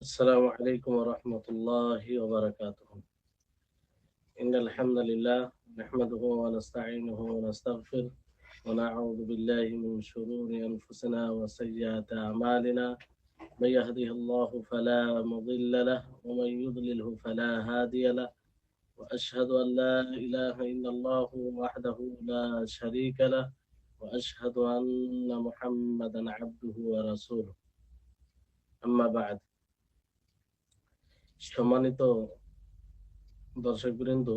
السلام عليكم ورحمة الله وبركاته. إن الحمد لله نحمده ونستعينه ونستغفر ونعوذ بالله من شرور أنفسنا وسيئات أعمالنا. من يهده الله فلا مضل له ومن يضلله فلا هادي له. وأشهد أن لا إله إلا الله وحده لا شريك له وأشهد أن محمدا عبده ورسوله. أما بعد. সম্মানিত দর্শকবৃন্দ,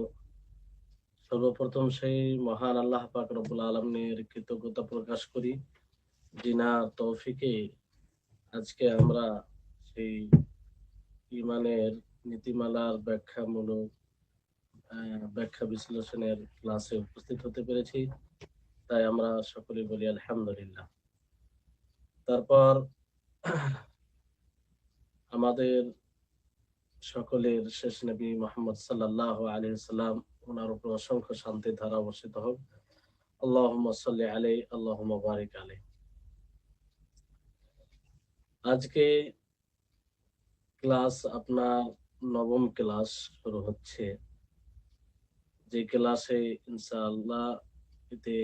সর্বপ্রথম সেই মহান আল্লাহ পাক রব্বুল আলামিনের কৃতজ্ঞতা প্রকাশ করি, যিনার তৌফিকে আজকে আমরা সেই ঈমানের নীতিমালার ব্যাখ্যামূলক ব্যাখ্যা বিশ্লেষণের ক্লাসে উপস্থিত হতে পেরেছি। তাই আমরা সকলে বলি আলহামদুলিল্লাহ। তারপর আমাদের সকলের শেষ নবী মুহাম্মদ সাল্লাল্লাহু আলাইহি সাল্লাম, ওনার উপর অসংখ্য শান্তির ধারা বর্ষিত হোক। আল্লাহুম্মা সাল্লি আলাইহি আল্লাহুম্মা বারিক আলাইহি। আজকে ক্লাস আপনার নবম ক্লাস শুরু হচ্ছে, যে ক্লাসে ইনশাআল্লাহ এতে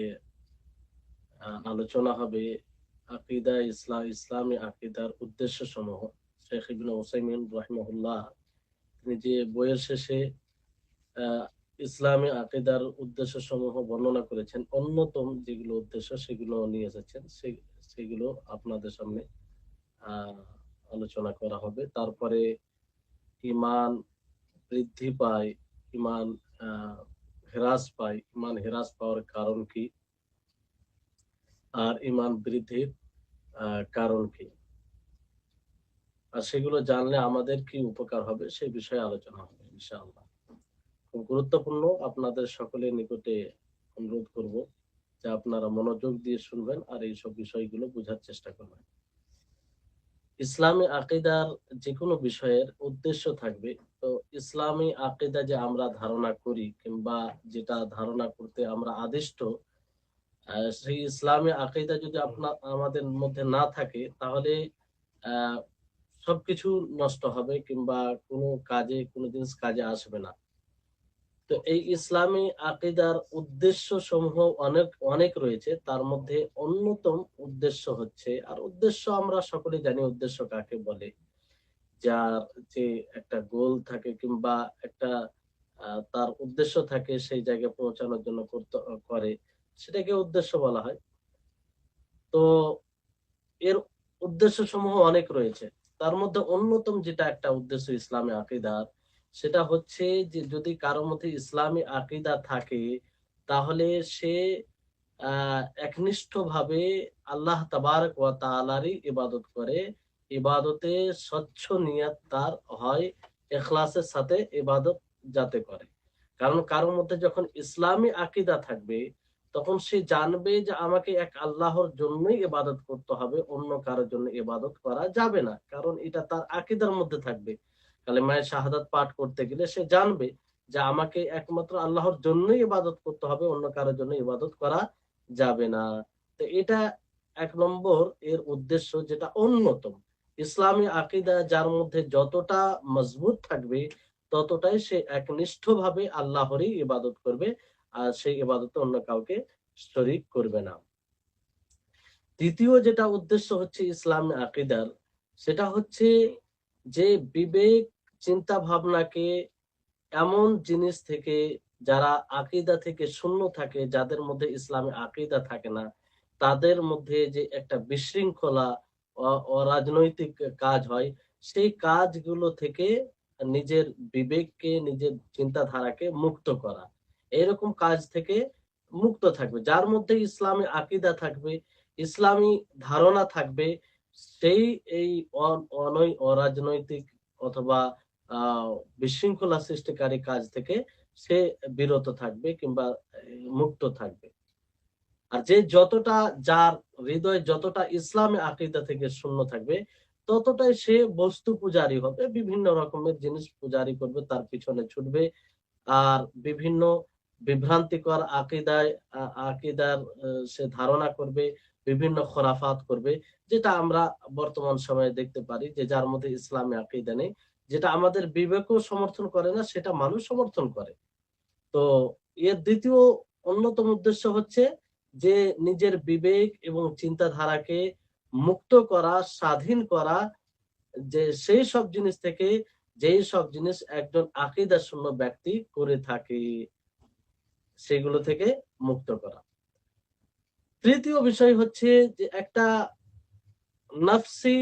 আলোচনা হবে আকীদা ইসলামী আকীদার উদ্দেশ্য সমূহ। শেখ ইবনে উসাইমিন রাহিমাহুল্লাহ তিনি যে বইয়ের শেষে ইসলামী আকীদার উদ্দেশ্য সমূহ বর্ণনা করেছেন, অন্যতম যেগুলো উদ্দেশ্য সেগুলো নিয়ে এসেছেন, সেগুলো আপনাদের সামনে আলোচনা করা হবে। তারপরে ঈমান বৃদ্ধি পায়, ঈমান হ্রাস পায়, ঈমান হ্রাস পাওয়ার কারণ কি, আর ঈমান বৃদ্ধির কারণ কি, আর সেগুলো জানলে আমাদের কি উপকার হবে সে বিষয়ে আলোচনা হবে ইনশাআল্লাহ। খুব গুরুত্বপূর্ণ, আপনাদের সকলের নিকটে অনুরোধ করব যে আপনারা মনোযোগ দিয়ে শুনবেন আর এইসব বিষয়গুলো বোঝার চেষ্টা করবেন। ইসলামী আকীদার যে কোনো বিষয়ের উদ্দেশ্য থাকবে। তো ইসলামী আকীদা যে আমরা ধারণা করি কিংবা যেটা ধারণা করতে আমরা আদিষ্ট, সেই ইসলামী আকীদা যদি আমাদের মধ্যে না থাকে, তাহলে সবকিছু নষ্ট হবে কিংবা কোনো জিনিস কাজে আসবে না। তো এই ইসলামী আকীদার উদ্দেশ্য সমূহ অনেক রয়েছে। তার মধ্যে অন্যতম উদ্দেশ্য হচ্ছে, আর উদ্দেশ্য আমরা সকলে জানি উদ্দেশ্য কাকে বলে, যার যে একটা গোল থাকে কিংবা একটা তার উদ্দেশ্য থাকে সেই জায়গায় পৌঁছানোর জন্য করে, সেটাকে উদ্দেশ্য বলা হয়। তো এর উদ্দেশ্য সমূহ অনেক রয়েছে। তার মধ্যে অন্যতম যেটা একটা উদ্দেশ্য ইসলামী আকীদার, সেটা হচ্ছে যে যদি কারোর মধ্যে ইসলামী আকীদা থাকে, তাহলে সে একনিষ্ঠভাবে আল্লাহ তাবারক ওয়া তাআলারই ইবাদত করে। ইবাদতে স্বচ্ছ নিয়ত তার হয়, ইখলাসের সাথে ইবাদত যাতে করে। কারণ কারোর মধ্যে যখন ইসলামী আকীদা থাকবে, তখন সে জানবে যে আমাকে এক আল্লাহর জন্যই ইবাদত করতে হবে, অন্য কারোর জন্য ইবাদত করা যাবে না। কারণ এটা তার আকীদার মধ্যে থাকবে। কালেমায়ে শাহাদাত পাঠ করতে গেলে সে জানবে যে আমাকে একমাত্র আল্লাহর জন্যই ইবাদত করতে হবে, অন্য কারোর জন্য ইবাদত করা যাবে না। তো এটা এক নম্বর এর উদ্দেশ্য, যেটা অন্যতম। ইসলামী আকীদা যার মধ্যে যতটা মজবুত থাকবে, ততটাই সে একনিষ্ঠভাবে আল্লাহরই ইবাদত করবে, আর সেই ইবাদতে অন্য কাউকে শরীক করবে না। দ্বিতীয় যেটা উদ্দেশ্য হচ্ছে ইসলামী আকীদার, সেটা হচ্ছে যে বিবেক চিন্তা ভাবনাকে এমন জিনিস থেকে, যারা আকীদা থেকে শূন্য থাকে, যাদের মধ্যে ইসলামী আকীদা থাকে না, তাদের মধ্যে যে একটা বিশৃঙ্খলা অরাজনৈতিক কাজ হয়, সেই কাজগুলো থেকে নিজের বিবেককে, নিজের চিন্তাধারাকে মুক্ত করা। এরকম কাজ থেকে মুক্ত থাকবে। যার মধ্যে ইসলামী আকীদা থাকবে, ইসলামী ধারণা থাকবে, সেই এই অরাজনৈতিক অথবা বিশৃঙ্খলা সৃষ্টিকারী কাজ থেকে সে বিরত থাকবে কিংবা মুক্ত থাকবে। আর যার হৃদয় যতটা ইসলামী আকীদা থেকে শূন্য থাকবে, ততটাই সে বস্তু পূজারী হবে, বিভিন্ন রকমের জিনিস পূজারী করবে, তার পিছনে ছুটবে, আর বিভিন্ন বিভ্রান্তিকর আকীদার সে ধারণা করবে, বিভিন্ন খোরাফাত করবে, যেটা আমরা বর্তমান সময়ে দেখতে পারি যে যার মধ্যে ইসলামী আকীদা নেই, যেটা আমাদের বিবেকও সমর্থন করে না, সেটা মানুষ সমর্থন করে। তো এর দ্বিতীয় অন্যতম উদ্দেশ্য হচ্ছে যে নিজের বিবেক এবং চিন্তাধারাকে মুক্ত করা, স্বাধীন করা, যে সেই সব জিনিস থেকে যেই সব জিনিস একজন আকীদা শূন্য ব্যক্তি করে থাকে সেগুলো থেকে মুক্ত করা। তৃতীয় বিষয় হচ্ছে যে একটা নফসি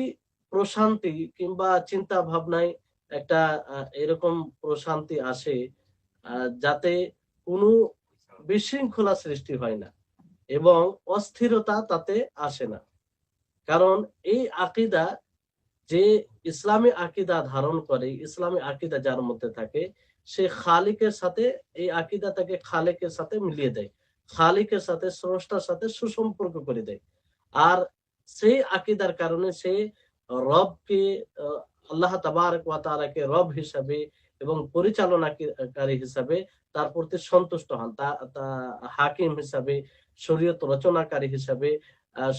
প্রশান্তি কিংবা চিন্তা ভাবনায় একটা এরকম প্রশান্তি আসে যাতে কোনো বিশৃঙ্খলা সৃষ্টি হয় না এবং অস্থিরতা তাতে আসে না। কারণ এই আকীদা, যে ইসলামী আকীদা ধারণ করে, ইসলামী আকীদা যার মধ্যে থাকে, সে খালিকের সাথে এই আকীদা তাকে খালেকের সাথে মিলিয়ে দেয়, খালিকের সাথে, স্রষ্টার সাথে সুসম্পর্ক করে দেয়। আর সেই আকীদার কারণে সে রবকে, আল্লাহ তাবারক ওয়া তাআলাকে রব হিসাবে এবং পরিচালনাকারী হিসাবে তার প্রতি সন্তুষ্ট হন, তা হাকিম হিসাবে, শরীয়ত রচনাকারী হিসাবে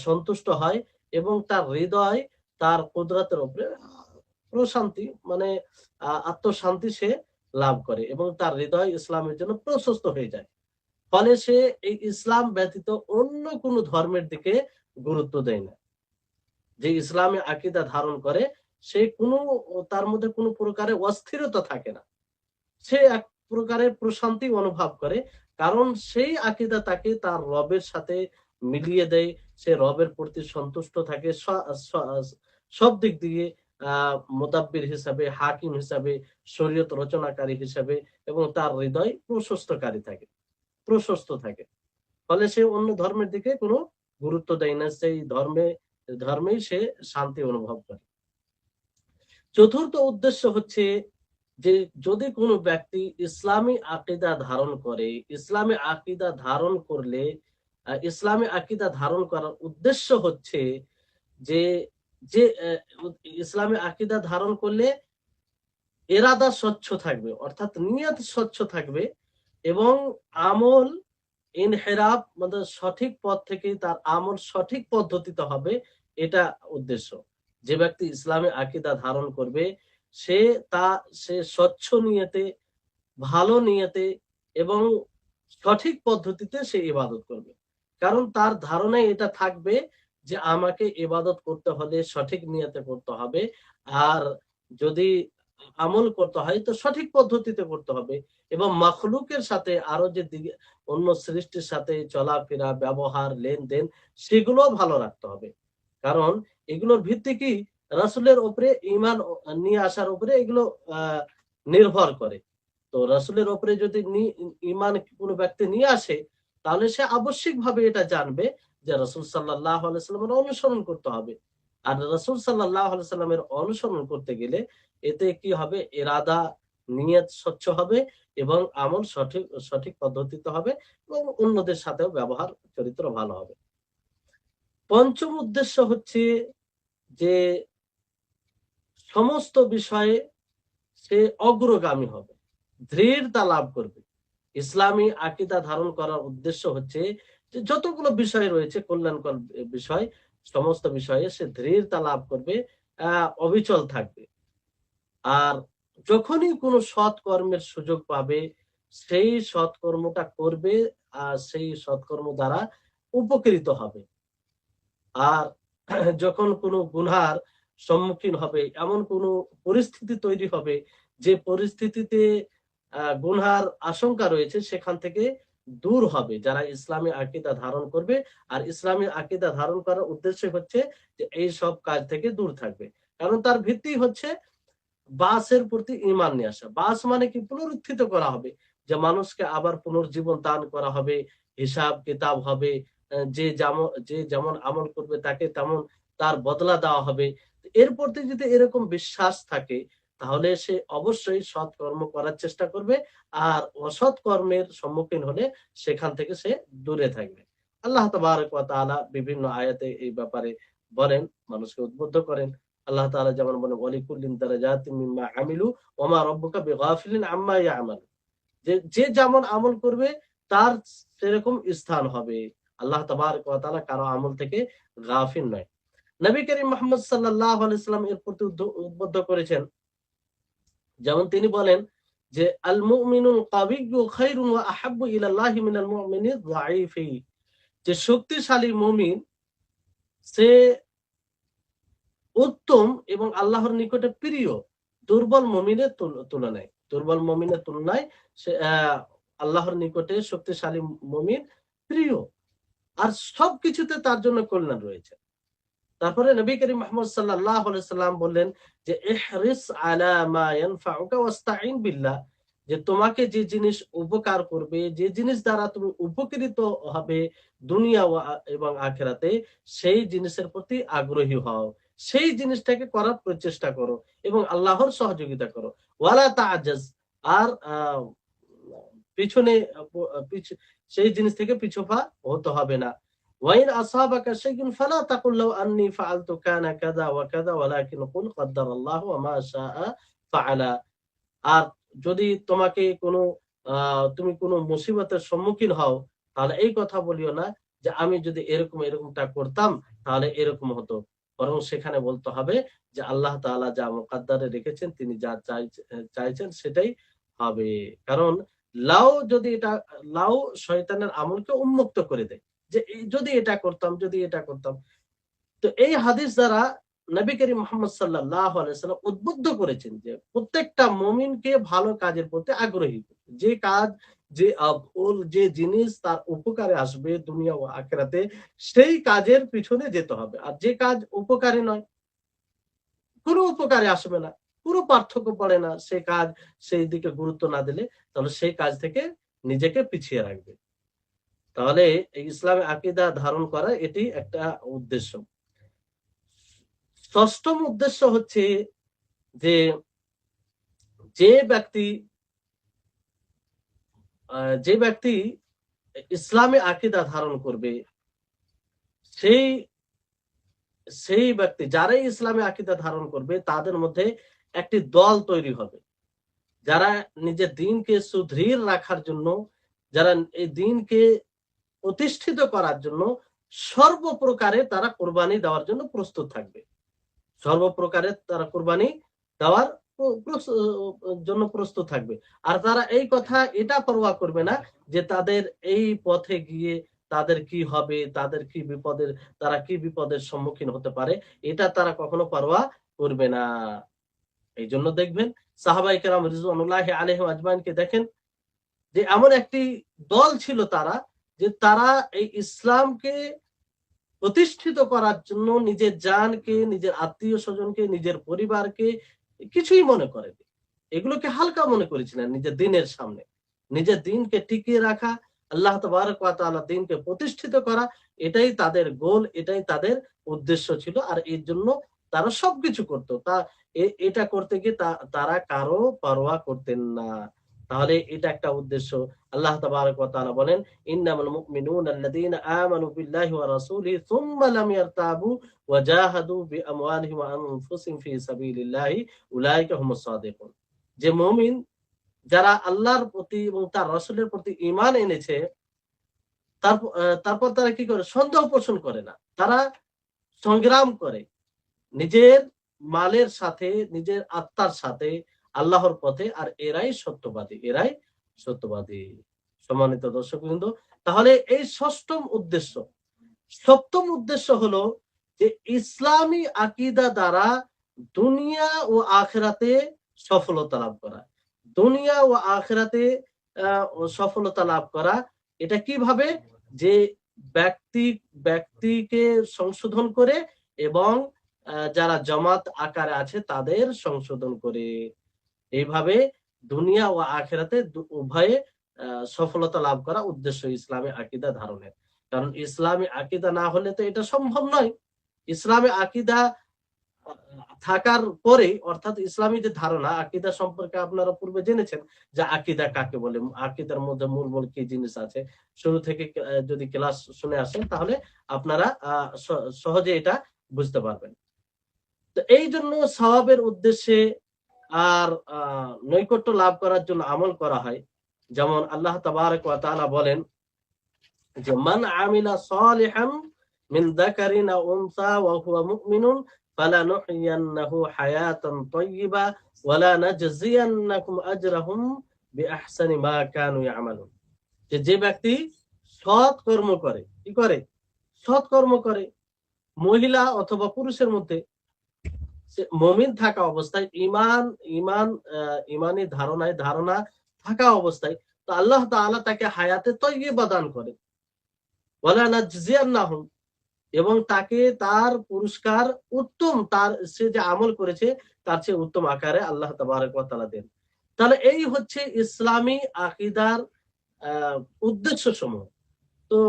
সন্তুষ্ট হয় এবং তার হৃদয় তার কুদরতের উপরে প্রশান্তি, মানে আত্মশান্তি সে লাভ করে এবং তার হৃদয় ইসলামের জন্য প্রশস্ত হয়ে যায়। ফলে সে এই ইসলাম ব্যতীত অন্য কোনো ধর্মের দিকে গুরুত্ব দেয় না। যে ইসলামী আকীদা ধারণ করে সে কোনো, তার মধ্যে কোনো প্রকারের অস্থিরতা থাকে না, সে এক প্রকারের প্রশান্তি অনুভব করে। কারণ সেই আকীদা তাকে তার রবের সাথে মিলিয়ে দেয়, সে রবের প্রতি সন্তুষ্ট থাকে সব দিক দিয়ে, মুদাব্বির হিসাবে, হাকিম হিসাবে, শরীয়ত রচনাকারী হিসাবে, এবং তার হৃদয় প্রশস্ত থাকে। ফলে সে অন্য ধর্মের দিকে কোনো গুরুত্ব দেয় না, সেই ধর্মেই সে শান্তি অনুভব করে। চতুর্থ উদ্দেশ্য হচ্ছে যে যদি কোনো ব্যক্তি ইসলামী আকীদা ধারণ করে, ইসলামী আকীদা ধারণ করলে, ইসলামী আকীদা ধারণ করার উদ্দেশ্য হচ্ছে যে যে ইসলামী আকীদা ধারণ করলে ইরাদা স্বচ্ছ থাকবে, অর্থাৎ নিয়ত স্বচ্ছ থাকবে এবং আমল ইনহেরাফ, মানে সঠিক পথ থেকে তার আমল সঠিক পদ্ধতিতে হবে, এটা উদ্দেশ্য। যে ব্যক্তি ইসলামী আকীদা ধারণ করবে সে সে স্বচ্ছ নিয়তে, ভালো নিয়তে এবং সঠিক পদ্ধতিতে সে ইবাদত করবে। কারণ তার ধারণায় এটা থাকবে যে আমাকে ইবাদত করতে হলে সঠিক নিয়তে করতে হবে, আর যদি আমল করতে হয় তো সঠিক পদ্ধতিতে করতে হবে, এবং মাখলুকের সাথে আরো যে অন্য সৃষ্টির সাথে চলাফেরা, ব্যবহার, লেনদেন, সেগুলো ভালো রাখতে হবে। কারণ এগুলোর ভিত্তি কি? রাসূলের উপরে ঈমান নিয়ে আসার উপরে এগুলো নির্ভর করে। তো রাসূলের উপরে যদি ঈমান কোনো ব্যক্তি নিয়ে আসে, তাহলে সে আবশ্যিকভাবে এটা জানবে যে রাসূল সাল্লাল্লাহু আলাইহি ওয়াসাল্লামের অনুসরণ করতে হবে। আর রাসূল সাল্লাল্লাহু আলাইহি ওয়াসাল্লামের অনুসরণ করতে গেলে এতে কি হবে? ইরাদা, নিয়ত স্বচ্ছ হবে এবং আমল সঠিক পদ্ধতিতে হবে এবং অন্যদের সাথেও ব্যবহার চরিত্র ভালো হবে। পঞ্চম উদ্দেশ্য হচ্ছে যে সমস্ত বিষয়ে সে অগ্রগামী হবে, দৃঢ়তা লাভ করবে। ইসলামী আকীদা ধারণ করার উদ্দেশ্য হচ্ছে যে যতগুলো বিষয় রয়েছে কল্যাণকর বিষয়, সমস্ত বিষয়ে সে দৃঢ়তা লাভ করবে, অবিচল থাকবে। আর যখনই কোনো সৎ কর্মের সুযোগ পাবে সেই সৎকর্মটা করবে, আর সেই সৎকর্ম দ্বারা উপকৃত হবে। আর যখন কোনো গুনহার সম্মুখীন হবে, এমন কোনো পরিস্থিতি তৈরি হবে যে পরিস্থিতিতে গুনহার আশঙ্কা রয়েছে, সেখান থেকে দূর হবে যারা ইসলামী আকীদা ধারণ করবে। আর ইসলামী আকীদা ধারণ করার উদ্দেশ্য হচ্ছে যে এই সব কাজ থেকে দূর থাকবে। কারণ তার ভিত্তি হচ্ছে বাসের প্রতি ঈমান নিয়ে আসা। বাস মানে কি? পুনরুত্থিত করা হবে, যে মানুষকে আবার পুনর্জীবন দান করা হবে, হিসাব কিতাব হবে, যে যেমন আমল করবে তাকে তেমন তার বদলা দেওয়া হবে। এর প্রতি যদি এরকম বিশ্বাস থাকে তাহলে সে অবশ্যই সৎ কর্ম করার চেষ্টা করবে, আর অসৎ কর্মের সম্মুখীন হলে সেখান থেকে সে দূরে থাকবে। আল্লাহ তাবারক ওয়া তাআলা বিভিন্ন আয়াতে এই ব্যাপারে বলেন, মানুষকে উদ্বুদ্ধ করেন। আল্লাহ তাআলা যেমন বলেন, ওয়ালিকুল্লিন দারাজাতিম মিম্মা আমিলু ওয়া মা রাব্বুকা বিগাফিলিন আম্মা ইয়ামালুন। যে যেমন আমল করবে তার সেরকম স্থান হবে। আল্লাহ তাবারক ওয়া তাআলা কারো আমল থেকে গাফিল নয়। নবী করিম মুহাম্মদ সাল্লাল্লাহু আলাইহি সাল্লাম এর প্রতি উদ্বুদ্ধ করেছেন, যেমন তিনি বলেন যে আল মুমিনুল কাবিয়্যু খায়রুন ওয়া আহাব্বু ইলাল্লাহি মিনাল মুমিনিজ যায়ীফি, যে শক্তিশালী মুমিন সে উত্তম এবং আল্লাহর নিকটে প্রিয় দুর্বল মুমিনের তুলনায়। দুর্বল মুমিনের তুলনায় সে আল্লাহর নিকটে শক্তিশালী মুমিন প্রিয়, আর সবকিছুতে তার জন্য কল্যাণ রয়েছে। তারপরে নবী করিম মুহাম্মদ সাল্লাল্লাহু আলাইহি সাল্লাম বললেন যে ইহরিস আলা মা ইয়ানফাউকা ওয়াস্তাইন বিল্লাহ, যে তোমাকে যে জিনিস উপকার করবে, যে জিনিস দ্বারা তুমি উপকৃত হবে দুনিয়া এবং আখিরাতে, সেই জিনিসের প্রতি আগ্রহী হও, সেই জিনিসটাকে করার প্রচেষ্টা করো এবং আল্লাহর সহযোগিতা করো। ওয়ালা তাআজাজ, আর পিছনে সেই জিনিস থেকে পিছপা হতে হবে না। ওয়াইন আসাবাকা শাইউন ফালা তাকুল লাউ আন্নী ফাআলতু কানা কাযা ওয়া কাযা ওয়ালাকিন কুল কদ্দারাল্লাহু ওয়া মা শাআ ফাআলা। আর যদি তোমাকে তুমি কোনো মুসিবতের সম্মুখীন হও, তাহলে এই কথা বলিও না যে আমি যদি এরকমটা করতাম তাহলে এরকম হতো, বরং সেখানে বলতে হবে যে আল্লাহ তাআলা যা মুকদ্দারে রেখেছেন, তিনি যা চাইছেন সেটাই হবে। কারণ লাউ শয়তানের আমলকে উন্মুক্ত করে দেয়, যে যদি এটা করতাম। তো এই হাদিস দ্বারা নবী করিম মুহাম্মদ সাল্লাল্লাহু আলাইহি ওয়াসাল্লাম উদ্বুদ্ধ করেছেন যে প্রত্যেকটা মুমিনকে ভালো কাজের প্রতি আগ্রহী, যে কাজ, যে জিনিস তার উপকারে আসবে দুনিয়া ও আখিরাতে, সেই কাজের পিছনে যেতে হবে। আর যে কাজ উপকারী নয়, কোনো উপকারে আসবে না, কোনো পার্থক্য পড়ে না, সেই কাজ সেই দিকে গুরুত্ব না দিলে, তাহলে সেই কাজ থেকে নিজেকে পিছিয়ে রাখবে। তাহলে এই ইসলামে আকীদা ধারণ করা এটি একটা উদ্দেশ্য। ষষ্ঠম উদ্দেশ্য হচ্ছে যে যে ব্যক্তি ইসলামে আকীদা ধারণ করবে, সেই ব্যক্তি যারাই ইসলামে আকীদা ধারণ করবে, তাদের মধ্যে একটি দল তৈরি হবে, যারা নিজের দিনকে সুদৃঢ় রাখার জন্য, যারা এই দিনকে প্রতিষ্ঠিত করার জন্য সর্বপ্রকারে তারা কোরবানি দেওয়ার জন্য প্রস্তুত থাকবে। সর্বপ্রকারে তারা কোরবানি দেওয়ার জন্য প্রস্তুত থাকবে। আর তারা এই কথা এটা পরোয়া করবে না যে তাদের এই পথে গিয়ে তাদের কি হবে, তারা কি বিপদের সম্মুখীন হতে পারে, এটা তারা কখনো পরোয়া করবে না। এই জন্য দেখবেন সাহাবায়ে কেরাম রিজওয়ানুল্লাহি আলাইহিম আজমাইনকে দেখেন যে এমন একটি দল ছিল তারা, যে তারা এই ইসলামকে প্রতিষ্ঠিত করার জন্য নিজের জানকে, নিজের আত্মীয় স্বজনকে, নিজের পরিবারকে কিছুই মনে করেনি, এগুলোকে হালকা মনে করেছিলেন। নিজের দিনের সামনে নিজের দিনকে টিকিয়ে রাখা, আল্লাহ তাবারক ওয়া তাআলা দিনকে প্রতিষ্ঠিত করা, এটাই তাদের গোল, এটাই তাদের উদ্দেশ্য ছিল। আর এর জন্য তারা সবকিছু করতো। এটা করতে গিয়ে তারা কারো পরোয়া করতেন না। তাহলে এটা একটা উদ্দেশ্য। আল্লাহ তাবারক ওয়া তাআলা বলেন, ইন্নামাল মুমিনুনা আল্লাযীনা আমানু বিল্লাহি ওয়া রাসূলিহি সুম্মা লাম ইয়ারতাবু ওয়া জাহাদু বিআমওয়ালিহিম ওয়া আনফুসিহিম ফি সাবিলিল্লাহি উলাইকা হুমুস সাদিকুন। যে মুমিন যারা আল্লাহর প্রতি এবং তার রাসূলের প্রতি ঈমান এনেছে, তারপর তারা কি করে? সন্দেহ পোষণ করে না, তারা সংগ্রাম করে নিজের মালের সাথে, নিজের আত্মার সাথে আল্লাহর পথে, আর এরাই সত্যবাদী। সম্মানিত দর্শকবৃন্দ, তাহলে এই সপ্তম উদ্দেশ্য হলো যে ইসলামী আকীদা দ্বারা দুনিয়া ও আখিরাতে সফলতা লাভ করা। দুনিয়া ও আখিরাতে সফলতা লাভ করা, এটা কিভাবে? যে ব্যক্তিকে সংশোধন করে এবং যারা জামাত আকারে আছে তাদের সংশোধন করে, এইভাবে দুনিয়া ও আখিরাতে উভয়ে সফলতা লাভ করা উদ্দেশ্য ইসলামী আকীদা ধারণের। কারণ ইসলামী আকীদা না হলে তো এটা সম্ভব নয়। ইসলামী আকীদা থাকার পরে, অর্থাৎ ইসলামী যে ধারণা আকীদা সম্পর্কে আপনারা পূর্বে জেনেছেন যে আকীদা কাকে বলে, আকীদার মধ্যে মূল কি জিনিস আছে, শুরু থেকে যদি ক্লাস শুনে আসেন তাহলে আপনারা সহজে এটা বুঝতে পারবেন। তো এই জন্য সওয়াবের উদ্দেশ্যে আর নৈকট্য লাভ করার জন্য আমল করা হয়। যেমন আল্লাহ তাবারক ওয়া তাআলা বলেন যে মান আমিলা সালিহান মিন যাকারিন আও উনসা ওয়া হুয়া মুমিনুন ফালানুহইয়ান্নাহু হায়াতান তাইয়্যিবা ওয়া লা নাজজিয়ান্নাকুম আজরাহুম বিআহসানি মা কানু ইয়ামালুন। যে ব্যক্তি সৎ কর্ম করে, কি করে? সৎ কর্ম করে, মহিলা অথবা পুরুষের মধ্যে, সে মুমিন থাকা অবস্থায়, ইমানি ধারণা থাকা অবস্থায়, তো আল্লাহ তাআলা তাকে হায়াতে তয়্যিবা দান করে। ওয়ালা নাজজিয়ান্নাহুম, এবং তাকে তার পুরস্কার উত্তম, তার সে যে আমল করেছে তার চেয়ে উত্তম আকারে আল্লাহ তাবারক ওয়া তাআলা দেন। তাহলে এই হচ্ছে ইসলামী আকীদার উদ্দেশ্য সমূহ। তো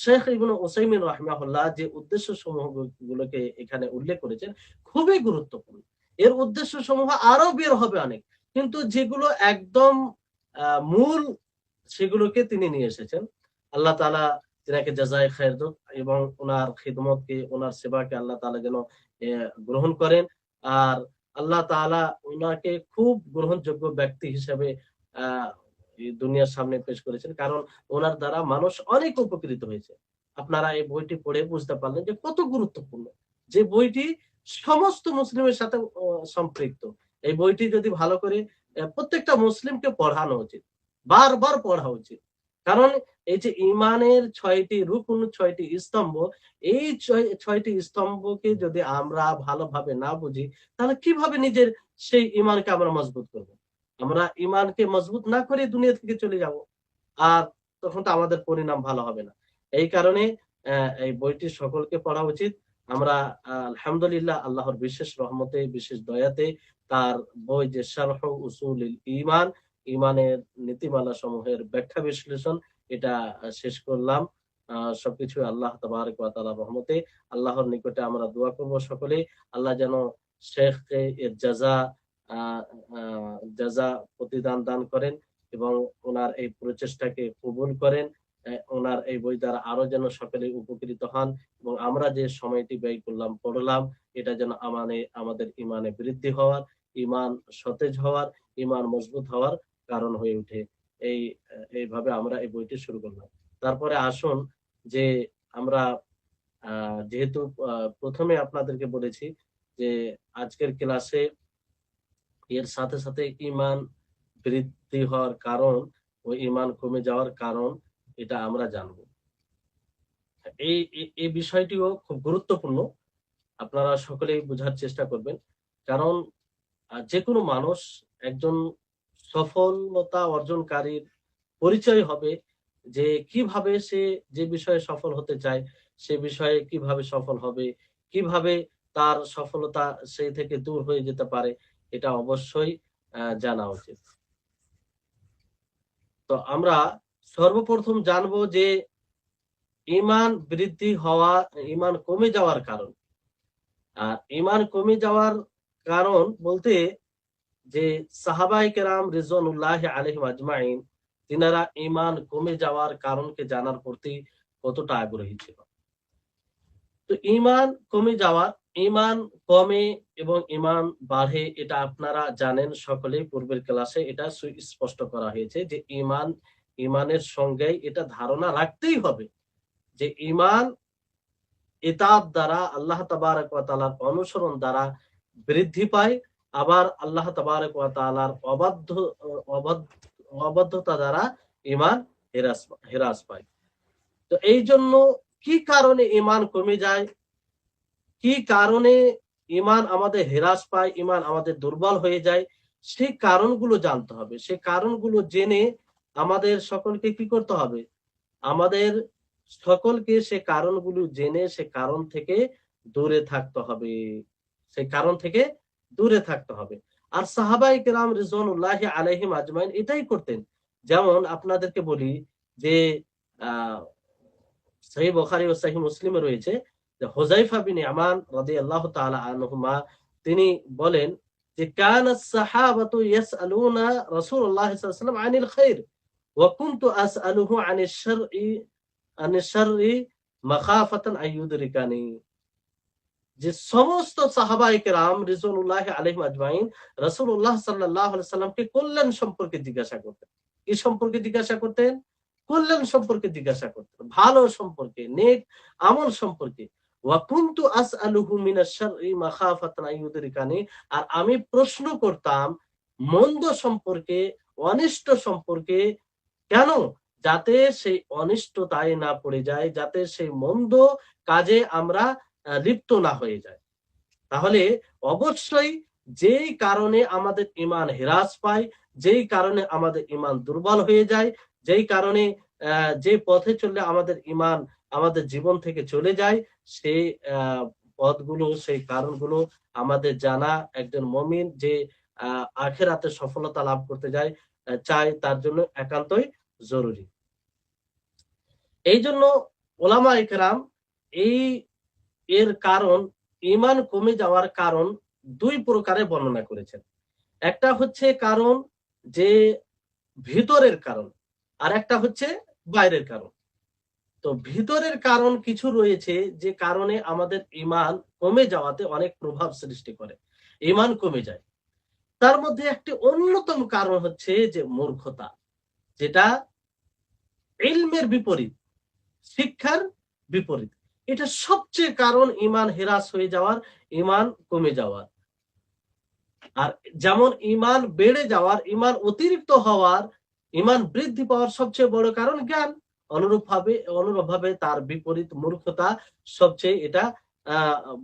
শেখ ইবনে উসাইমিন রাহিমাহুল্লাহ যে উদ্দেশ্য সমূহ গুলোকে এখানে উল্লেখ করেছেন খুবই গুরুত্বপূর্ণ। এর উদ্দেশ্য সমূহ আরো বের হবে অনেক, কিন্তু যেগুলো একদম মূল, সেগুলোকে তিনি নিয়ে এসেছেন। আল্লাহ তাআলা তিনাকে জাযায়ে খায়ের দান এবং ওনার খিদমতকে, ওনার সেবাকে আল্লাহ তাআলা যেন গ্রহণ করেন। আর আল্লাহ তাআলা ওনাকে খুব গ্রহণযোগ্য ব্যক্তি হিসেবে আহ এই দুনিয়ার সামনে পেশ করেছেন, কারণ ওনার দ্বারা মানুষ অনেক উপকৃত হয়েছে। আপনারা এই বইটি পড়ে বুঝতে পারলেন যে কত গুরুত্বপূর্ণ, যে বইটি সমস্ত মুসলিমের সাথে সম্পৃক্ত। এই বইটি যদি ভালো করে প্রত্যেকটা মুসলিমকে পড়ানো উচিত, বারবার পড়া উচিত। কারণ এই যে ইমানের ৬টি রুকুন, ৬টি স্তম্ভ, এই ৬টি স্তম্ভকে যদি আমরা ভালোভাবে না বুঝি, তাহলে কিভাবে নিজের সেই ইমানকে আমরা মজবুত করব? আমরা ইমানকে মজবুত না করে দুনিয়া থেকে চলে যাব, আর তখন তো আমাদের পরিণাম ভালো হবে না। এই কারণে এই বইটি সকলকে পড়া উচিত। আমরা আলহামদুলিল্লাহ আল্লাহর বিশেষ রহমতে, বিশেষ দয়াতে তার বই যে শারহ উসুলিল ঈমান, ঈমানের নীতিমালা সমূহের ব্যাখ্যা বিশ্লেষণ, এটা শেষ করলাম। সবকিছু আল্লাহ তাবারক ওয়া তাআলার রহমতে। আল্লাহর নিকটে আমরা দোয়া করব সকলেই, আল্লাহ যেন শেখকে এর আ আ জাযা প্রতিদান দান করেন এবং ওনার এই প্রচেষ্টাকে কবুল করেন। ওনার এই বই দ্বারা আরো যেন সকলে উপকৃত হন এবং আমরা যে সময়টি ব্যয় করলাম, পড়লাম, এটা যেন আমাদের ইমানে বৃদ্ধি হওয়ার, ইমান সতেজ হওয়ার, ইমান মজবুত হওয়ার কারণ হয়ে ওঠে। এইভাবে আমরা এই বইটি শুরু করলাম। তারপরে আসুন যে আমরা যেহেতু ১ম এ আপনাদেরকে বলেছি যে আজকের ক্লাসে এর সাথে সাথে ঈমান বৃদ্ধি হওয়ার কারণ ও ঈমান কমে যাওয়ার কারণ, এটা আমরা জানব। এই বিষয়টিও খুব গুরুত্বপূর্ণ। আপনারা সকলেই বুঝার চেষ্টা করবেন। কারণ যেকোনো মানুষ একজন সফলতা অর্জনকারীর পরিচয় হবে যে কিভাবে সে যে বিষয়ে সফল হতে চায়, সে বিষয়ে কিভাবে সফল হবে, কিভাবে তার সফলতা সেই থেকে দূর হয়ে যেতে পারে, এটা অবশ্যই জানা উচিত। তো আমরা সর্বপ্রথম জানবো যে ঈমান বৃদ্ধি হওয়া, ঈমান কমে যাওয়ার কারণ। আর ঈমান কমে যাওয়ার কারণ বলতে, যে সাহাবায়ে কেরাম রিজওয়ানুল্লাহি আলাইহিম আজমাইন, তিনারা ঈমান কমে যাওয়ার কারণকে জানার প্রতি কতটা আগ্রহী ছিল। তো ঈমান কমে যাওয়া, ঈমান কমে এবং ঈমান বাড়ে, এটা আপনারা জানেন সকলেই। পূর্বের ক্লাসে এটা সুস্পষ্ট করা হয়েছে যে ঈমানের সঙ্গে এটা ধারণা রাখতেই হবে যে ঈমান ইতাআত দ্বারা, আল্লাহ তাবারক ওয়া তাআলার অনুসরণ দ্বারা বৃদ্ধি পায়, আবার আল্লাহ তাবারক ওয়া তাআলার অবাধ্যতা দ্বারা ঈমান হ্রাস পায়। তো এই জন্য কি কারণে ঈমান কমে যায়, কি কারণে ঈমান আমাদের হ্রাস পায়, ঈমান আমাদের দুর্বল হয়ে যায়, সেই কারণগুলো জানতে হবে। সেই কারণগুলো জেনে আমাদের সকলকে কি করতে হবে? আমাদের সকলকে সে কারণগুলো জেনে সে কারণ থেকে দূরে থাকতে হবে, সেই কারণ থেকে দূরে থাকতে হবে। আর সাহাবায়ে কেরাম রিজওয়ানুল্লাহি আলাইহিম আজমাইন এটাই করতেন। যেমন আপনাদেরকে বলি যে আহ সহিহ বুখারী ও সহিহ মুসলিমে রয়েছে যে হুযায়ফা বিন ইয়ামান রাদিয়াল্লাহু তাআলা আনহুমা, তিনি বলেন যে কানাস সাহাবাতু ইয়াসআলুনা রাসূলুল্লাহ সাল্লাল্লাহু আলাইহি ওয়াসাল্লাম আনিল খাইর ওয়া কুনতু আসআলুহু আনিশ শাররি মাখাফাতান আইয়ুদরিকানি। যে সমস্ত সাহাবায়ে কেরাম রিজওয়ানুল্লাহি আলাইহিম আজমাইন রাসূলুল্লাহ সাল্লাল্লাহু আলাইহি ওয়াসাল্লামকে কল্যাণ সম্পর্কে জিজ্ঞাসা করতেন। কি সম্পর্কে জিজ্ঞাসা করতেন? কল্যাণ সম্পর্কে জিজ্ঞাসা করতেন, ভালো সম্পর্কে, নেক আমল সম্পর্কে। ওয়া কুনতু আসআলুহু মিনাশ শাররি মাখাফাতান আইয়ুদরিকানি, আর আমি প্রশ্ন করতাম মন্দ সম্পর্কে, অনিষ্ট সম্পর্কে। কেন? যাতে সেই অনিষ্টতায় না পড়ে যায়, যাতে সেই মন্দ কাজে আমরা লিপ্ত না হয়ে যাই। তাহলে অবশ্যই যেই কারণে আমাদের ঈমান হ্রাস পায়, যেই কারণে আমাদের ঈমান দুর্বল হয়ে যায়, যেই কারণে যে পথে চললে আমাদের ঈমান আমাদের জীবন থেকে চলে যায়, সেই পথগুলো, সেই কারণগুলো আমাদের জানা একজন মুমিন যে আখিরাতে সফলতা লাভ করতে চায়, তার জন্য একান্তই জরুরি। এইজন্য উলামায়ে কেরাম এই এর কারণ, ঈমান কমে যাওয়ার কারণ ২ প্রকারে বর্ণনা করেছেন। একটা হচ্ছে কারণ যে ভিতরের কারণ, আর একটা হচ্ছে বাইরের কারণ। তো ভিতরের কারণ কিছু রয়েছে যে কারণে আমাদের ঈমান কমে যাওয়াতে অনেক প্রভাব সৃষ্টি করে, ঈমান কমে যায়। তার মধ্যে একটি অন্যতম কারণ হচ্ছে যে মূর্খতা, যেটা ইলমের বিপরীত, শিক্ষার বিপরীত। এটা সবচেয়ে কারণ ঈমান হ্রাস হয়ে যাওয়ার, ঈমান কমে যাওয়ার। আর যেমন ঈমান বেড়ে যাওয়ার, ঈমান অতিরিক্ত হওয়ার, ঈমান বৃদ্ধি পাওয়ার সবচেয়ে বড় কারণ জ্ঞান। অনুরূপভাবে তার বিপরীত মূর্খতা সবচেয়ে এটা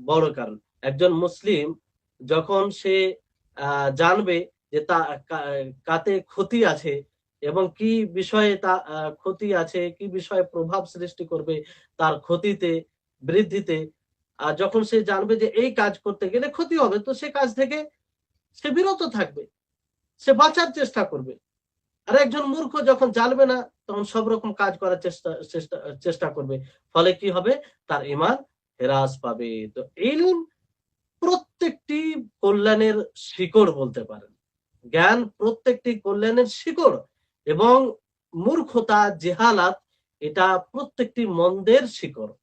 বড় কারণ। একজন মুসলিম যখন সে জানবে যে তা কাতে ক্ষতি আছে এবং কি বিষয়ে তা ক্ষতি আছে, কি বিষয়ে প্রভাব সৃষ্টি করবে তার ক্ষতিতে, বৃদ্ধিতে, যখন সে জানবে যে এই কাজ করতে গেলে ক্ষতি হবে, তো সে কাজ থেকে সে বিরত থাকবে, সে বাঁচার চেষ্টা করবে। আর একজন মূর্খ যখন জানবে না, তখন সব রকম কাজ করার চেষ্টা করবে। ফলে কি হবে? তার ঈমান হ্রাস পাবে। তো ইলম প্রত্যেকটি কল্যাণের শিকড় বলতে পারেন। জ্ঞান প্রত্যেকটি কল্যাণের শিকড়, এবং মূর্খতা, জেহালাত, এটা প্রত্যেকটি মন্দের শিকড়।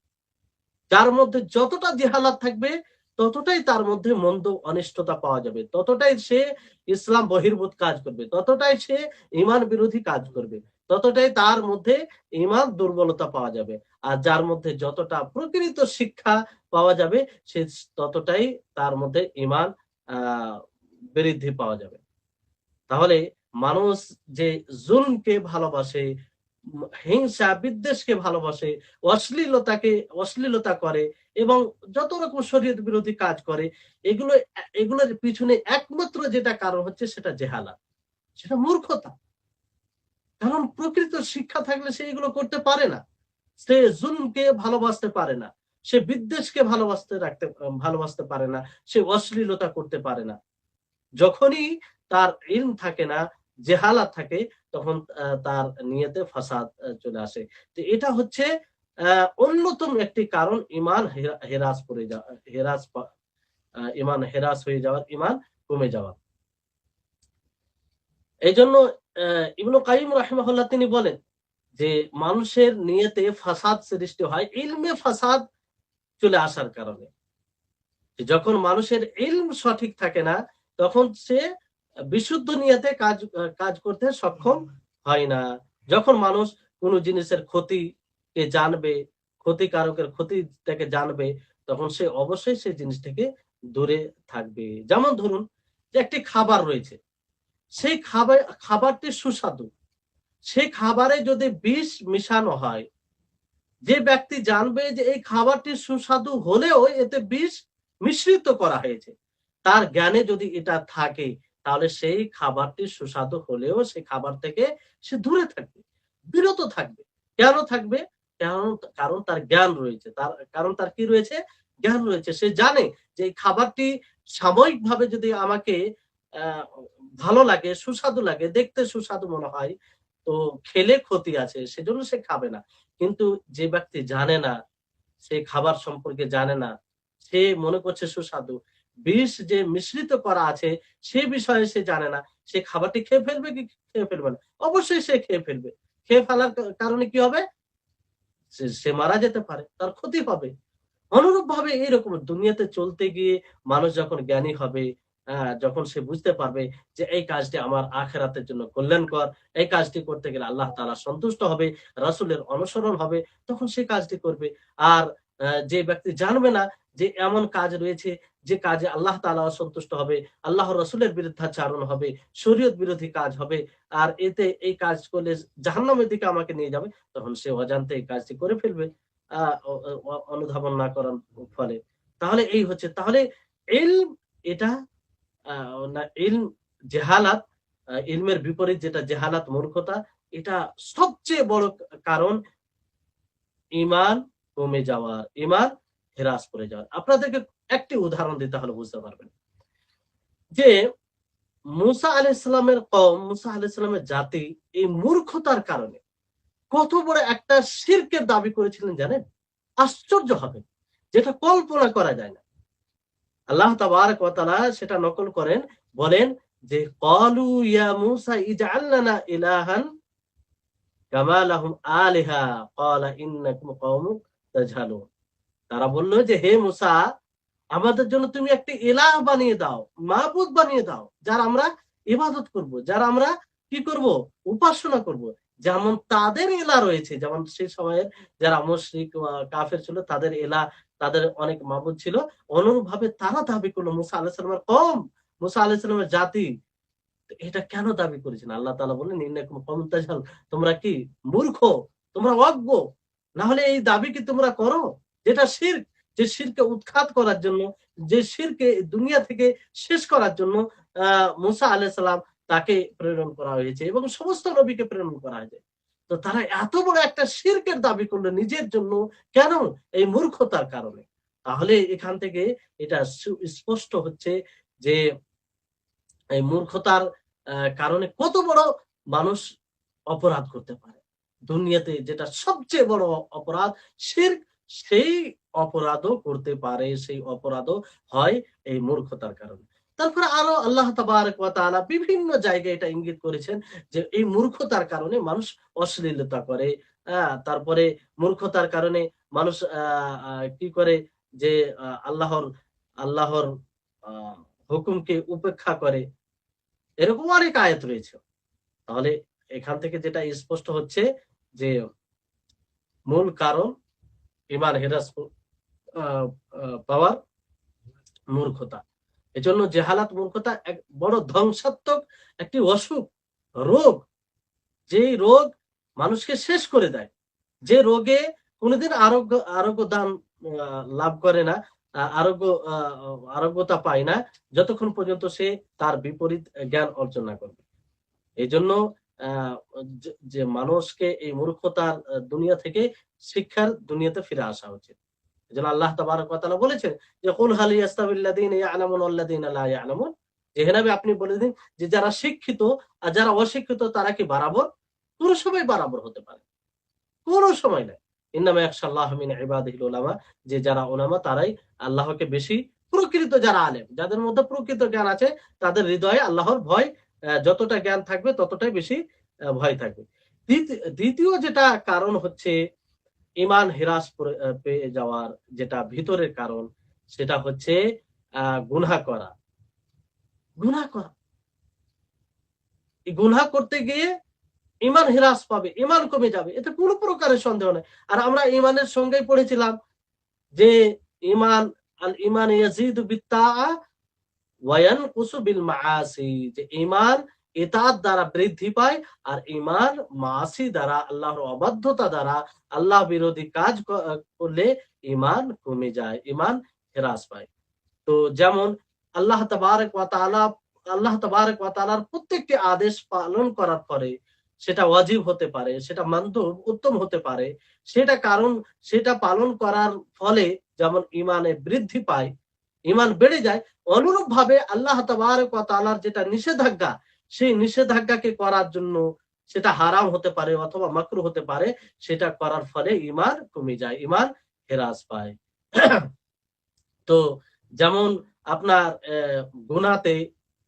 যার মধ্যে যতটা জেহালাত থাকবে, ততটাই তার মধ্যে মন্দ অনিষ্টতা পাওয়া যাবে, ততটাই সে ইসলাম বহির্ভূত কাজ করবে, ততটাই সে ঈমান বিরোধী কাজ করবে, ততটাই তার মধ্যে ঈমান দুর্বলতা পাওয়া যাবে। আর যার মধ্যে যতটা প্রকৃত শিক্ষা পাওয়া যাবে, সে ততটাই তার মধ্যে ঈমান বৃদ্ধি পাওয়া যাবে। তাহলে মানুষ যে জুলমকে ভালোবাসে, হিংসা বিদ্বেষকে ভালোবাসে, অশ্লীলতা করে এবং যত রকম শরীয়ত বিরোধী কাজ করে, এগুলোর পিছনে একমাত্র যেটা কারণ হচ্ছে সেটা জেহালাত, সেটা মূর্খতা। কারণ প্রকৃত শিক্ষা থাকলে সে এগুলো করতে পারে না। সে জুলমকে ভালোবাসতে পারে না, সে বিদ্বেষকে ভালোবাসতে পারে না, সে অশ্লীলতা করতে পারে না। যখনই তার ইলম থাকে না, জেহালাত থাকে, তখন তার নিয়তে ফাসাদ চলে আসে। তো এটা হচ্ছে অন্যতম একটি কারণ ঈমান হেরাস হয়ে যাওয়ার, ঈমান কমে যাওয়ার। এইজন্য ইবনে কাইয়িম রাহিমাহুল্লাহ তিনি বলেন যে মানুষের নিয়তে ফাসাদ সৃষ্টি হয় ইলমে ফাসাদ চলে আসার কারণে। যখন মানুষের ইলম সঠিক থাকে না, তখন সে বিশুদ্ধ নিয়তে কাজ করতে সক্ষম হয় না। যখন মানুষ কোন জিনিসের ক্ষতিকে জানবে, ক্ষতিকারকের ক্ষতিটাকে জানবে, তখন সে অবশ্যই সেই জিনিস থেকে দূরে থাকবে। যেমন ধরুন যে একটি খাবার রয়েছে, সেই খাবারটি সুস্বাদু, সেই খাবারে যদি বিষ মিশানো হয়, যে ব্যক্তি জানবে যে এই খাবারটি সুস্বাদু হলেও এতে বিষ মিশ্রিত করা হয়েছে, তার জ্ঞানে যদি এটা থাকে, তাহলে সেই খাবারটি সুস্বাদু হলেও সেই খাবার থেকে সে দূরে থাকবে, বিরত থাকবে। কেন থাকবে? কারণ তার জ্ঞান রয়েছে, কারণ তার কি রয়েছে? জ্ঞান রয়েছে। সে জানে যে এই খাবারটি সাময়িকভাবে যদি আমাকে আহ ভালো লাগে, সুস্বাদু লাগে, দেখতে সুস্বাদু মনে হয়, তো খেলে ক্ষতি আছে, সেজন্য সে খাবে না। কিন্তু যে ব্যক্তি জানে না, সে খাবার সম্পর্কে জানে না, সে মনে করছে সুস্বাদু, বিষ যে মিশ্রিত করা আছে সে বিষয়ে সে জানে না, সে খাবারটি খেয়ে ফেলবে কি খেয়ে ফেলবে না? অবশ্যই সে খেয়ে ফেলবে। খেয়ে ফেলার কারণে কি হবে? সে মারা যেতে পারে, তার ক্ষতি হবে। অনুরূপ ভাবে এইরকম দুনিয়াতে চলতে গিয়ে মানুষ যখন জ্ঞানী হবে, যখন সে বুঝতে পারবে যে এই কাজটি আমার আখিরাতের জন্য কল্যাণকর, এই কাজটি করতে গেলে আল্লাহ তাআলা সন্তুষ্ট হবে, রাসূলের অনুসরণ হবে, তখন সে কাজটি করবে। আর যে ব্যক্তি জানবে না যে এমন কাজ রয়েছে যে কাজে আল্লাহ তাআলা অসন্তুষ্ট হবে, আল্লাহর রাসূলের বিরুদ্ধাচারণ হবে, শরীয়ত বিরোধী কাজ হবে, আর এতে এই কাজ করলে জাহান্নামের দিকে আমাকে নিয়ে যাবে, তখন সে অজান্তে এই কাজটি করে ফেলবে আ অ অ অনুধাবন না করার ফলে। তাহলে এই হচ্ছে, তাহলে ইলম এটা আ না ইলম জেহালাত, ইলমের বিপরীত যেটা জেহালাত মূর্খতা, এটা সবচেয়ে বড় কারণ ঈমান কমে যাওয়ার, ঈমান হেরাস করে যাওয়ার। আপনাদেরকে একটি উদাহরণ দিতে হলে বুঝতে পারবেন। যে মুসা আলাইহিস সালামের কওম, মুসা আলাইহিস সালামের জাতি এই মূর্খতার কারণে কত বড় একটা শিরকের দাবি করেছিলেন জানেন? আশ্চর্য হবেন। যেটা কল্পনা করা যায় না। আল্লাহ তাবারাক ওয়া তাআলা সেটা নকল করেন, বলেন যে ক্বালু ইয়া মূসা ইজআল লানা ইলাহান কামা লাহুম আলিহা ক্বালা ইন্নাকুম কওমুন তাজহালুন। তারা বলল যে হে মূসা, আমাদের জন্য তুমি একটি ইলাহ বানিয়ে দাও, মাবুদ বানিয়ে দাও, যার আমরা ইবাদত করব, যার আমরা কি করব, উপাসনা করব। যেমন তাদের ইলাহ রয়েছে, যেমন সেই সময়ের যারা মুশরিক কাফের ছিল তাদের ইলাহ, তাদের অনেক মাবুদ ছিল, অনুরূপভাবে তারা দাবি করলো, মুসা আলাইহিস সালামের কওম, মুসা আলাইহিস সালামের জাতি এটা কেন দাবি করেছেন? আল্লাহ তাআলা বললেন ইন্নাকুম কওমুন তাজহাল, তোমরা কি মূর্খ, তোমরা অজ্ঞ, না হলে এই দাবি কি তোমরা করো? যেটা শিরক, যে শিরকে উৎখাত করার জন্য, যে শিরকে দুনিয়া থেকে শেষ করার জন্য মুসা আলাইহিস সালাম তাকে প্রেরণ করা হয়েছে এবং সমস্ত নবীকে প্রেরণ করা হয়েছে। তো তারা এত বড় একটা শিরকের দাবি করলো নিজের জন্য, কেন? এই মূর্খতার কারণে। তাহলে এখান থেকে এটা স্পষ্ট হচ্ছে যে এই মূর্খতার কারণে কত বড় মানুষ অপরাধ করতে পারে। দুনিয়াতে যেটা সবচেয়ে বড় অপরাধ শিরক, সেই অপরাধও করতে পারে, সেই অপরাধও হয় এই মূর্খতার কারণে। তারপরে আরো আল্লাহ তাবারাক ওয়া তাআলা বিভিন্ন জায়গায় এটা ইঙ্গিত করেছেন যে এই মূর্খতার কারণে মানুষ অশ্লীলতা করে। তারপরে মূর্খতার কারণে মানুষ কি করে যে আল্লাহর আল্লাহর আ হুকুমকে উপেক্ষা করে। এরকম অনেক আয়াত রয়েছে। তাহলে এখান থেকে যেটা স্পষ্ট হচ্ছে যে মূল কারণ ঈমান হেরাস আ আ পাওয়ার মূর্খতা। এজন্য জেহালাত মূর্খতা এক বড় ধ্বংসাত্মক একটি অসুখ, রোগ। যেই রোগ মানুষকে শেষ করে দেয়। যে রোগে কোনদিন আরোগ্য দান আ লাভ করে না, আরোগ্য আ আরোগ্যতা পায় না, যতক্ষণ পর্যন্ত সে তার বিপরীত জ্ঞান অর্জন না করবে। এজন্য আ যে মানুষকে এই মূর্খতার দুনিয়া থেকে শিক্ষার দুনিয়াতে ফিরে আসা উচিত। এজন্য আল্লাহ তাবারাক ওয়া তাআলা বলেছেন যে কুল হাল ইয়াস্তাবিল্লাযীনা ইয়া'লামুন ওয়াল্লাযীনা লা ইয়া'লামুন, যে হে নবী আপনি বলে দিন যে যারা শিক্ষিত আর যারা অশিক্ষিত তারা কি বরাবর? কোন সময় বরাবর হতে পারে? কোন সময় নাই। ইন্নামা ইয়াখশাল্লাহা মিন ইবাদিহিল উলামা, যে যারা উলামা তারাই আল্লাহকে বেশি, প্রকৃত যারা আলেম, যাদের মধ্যে প্রকৃত জ্ঞান আছে, তাদের হৃদয়ে আল্লাহর ভয় যতটা জ্ঞান থাকবে ততটাই বেশি ভয় থাকবে। দ্বিতীয় যেটা কারণ হচ্ছে ঈমান হ্রাস পেয়ে যাওয়ার যেটা ভিতরের কারণ, সেটা হচ্ছে গুনাহ করা। গুনাহ করা। এই গুনাহ করতে গিয়ে ঈমান হ্রাস পাবে, ঈমান কমে যাবে। এতে কোন প্রকারের সন্দেহ নাই। আর আমরা ঈমানের সংজ্ঞায় পড়েছিলাম যে ঈমান, আল ঈমান ইয়াজিদু বিত-তাআ ওয়া ইয়ানকুসু বিল মাআসি, যে ঈমান ইতাআত দ্বারা বৃদ্ধি পায় আর ঈমান মাআসি দ্বারা, আল্লাহর অবাধ্যতা দ্বারা, আল্লাহ বিরোধী কাজ করলে ঈমান কমে যায়, ঈমান হ্রাস পায়। তো যেমন আল্লাহ তাবারাক ওয়া তাআলা, আল্লাহ তাবারাক ওয়া তাআলার প্রত্যেকটি আদেশ পালন করার পরে সেটা ওয়াজিব হতে পারে, সেটা মানদুব উত্তম হতে পারে, সেটা কারণ সেটা পালন করার ফলে যেমন ঈমানে বৃদ্ধি পায়, ঈমান বেড়ে যায়, অনুরূপভাবে আল্লাহ তাবারাক ওয়া তাআলার যেটা নিষেধাজ্ঞা, সেই নিষেধাজ্ঞাকে করার জন্য সেটা হারাম হতে পারে অথবা মাকরুহ হতে পারে, সেটা করার ফলে ঈমান কমে যায়, ঈমান হ্রাস পায়। তো যেমন আপনার গুনাহতে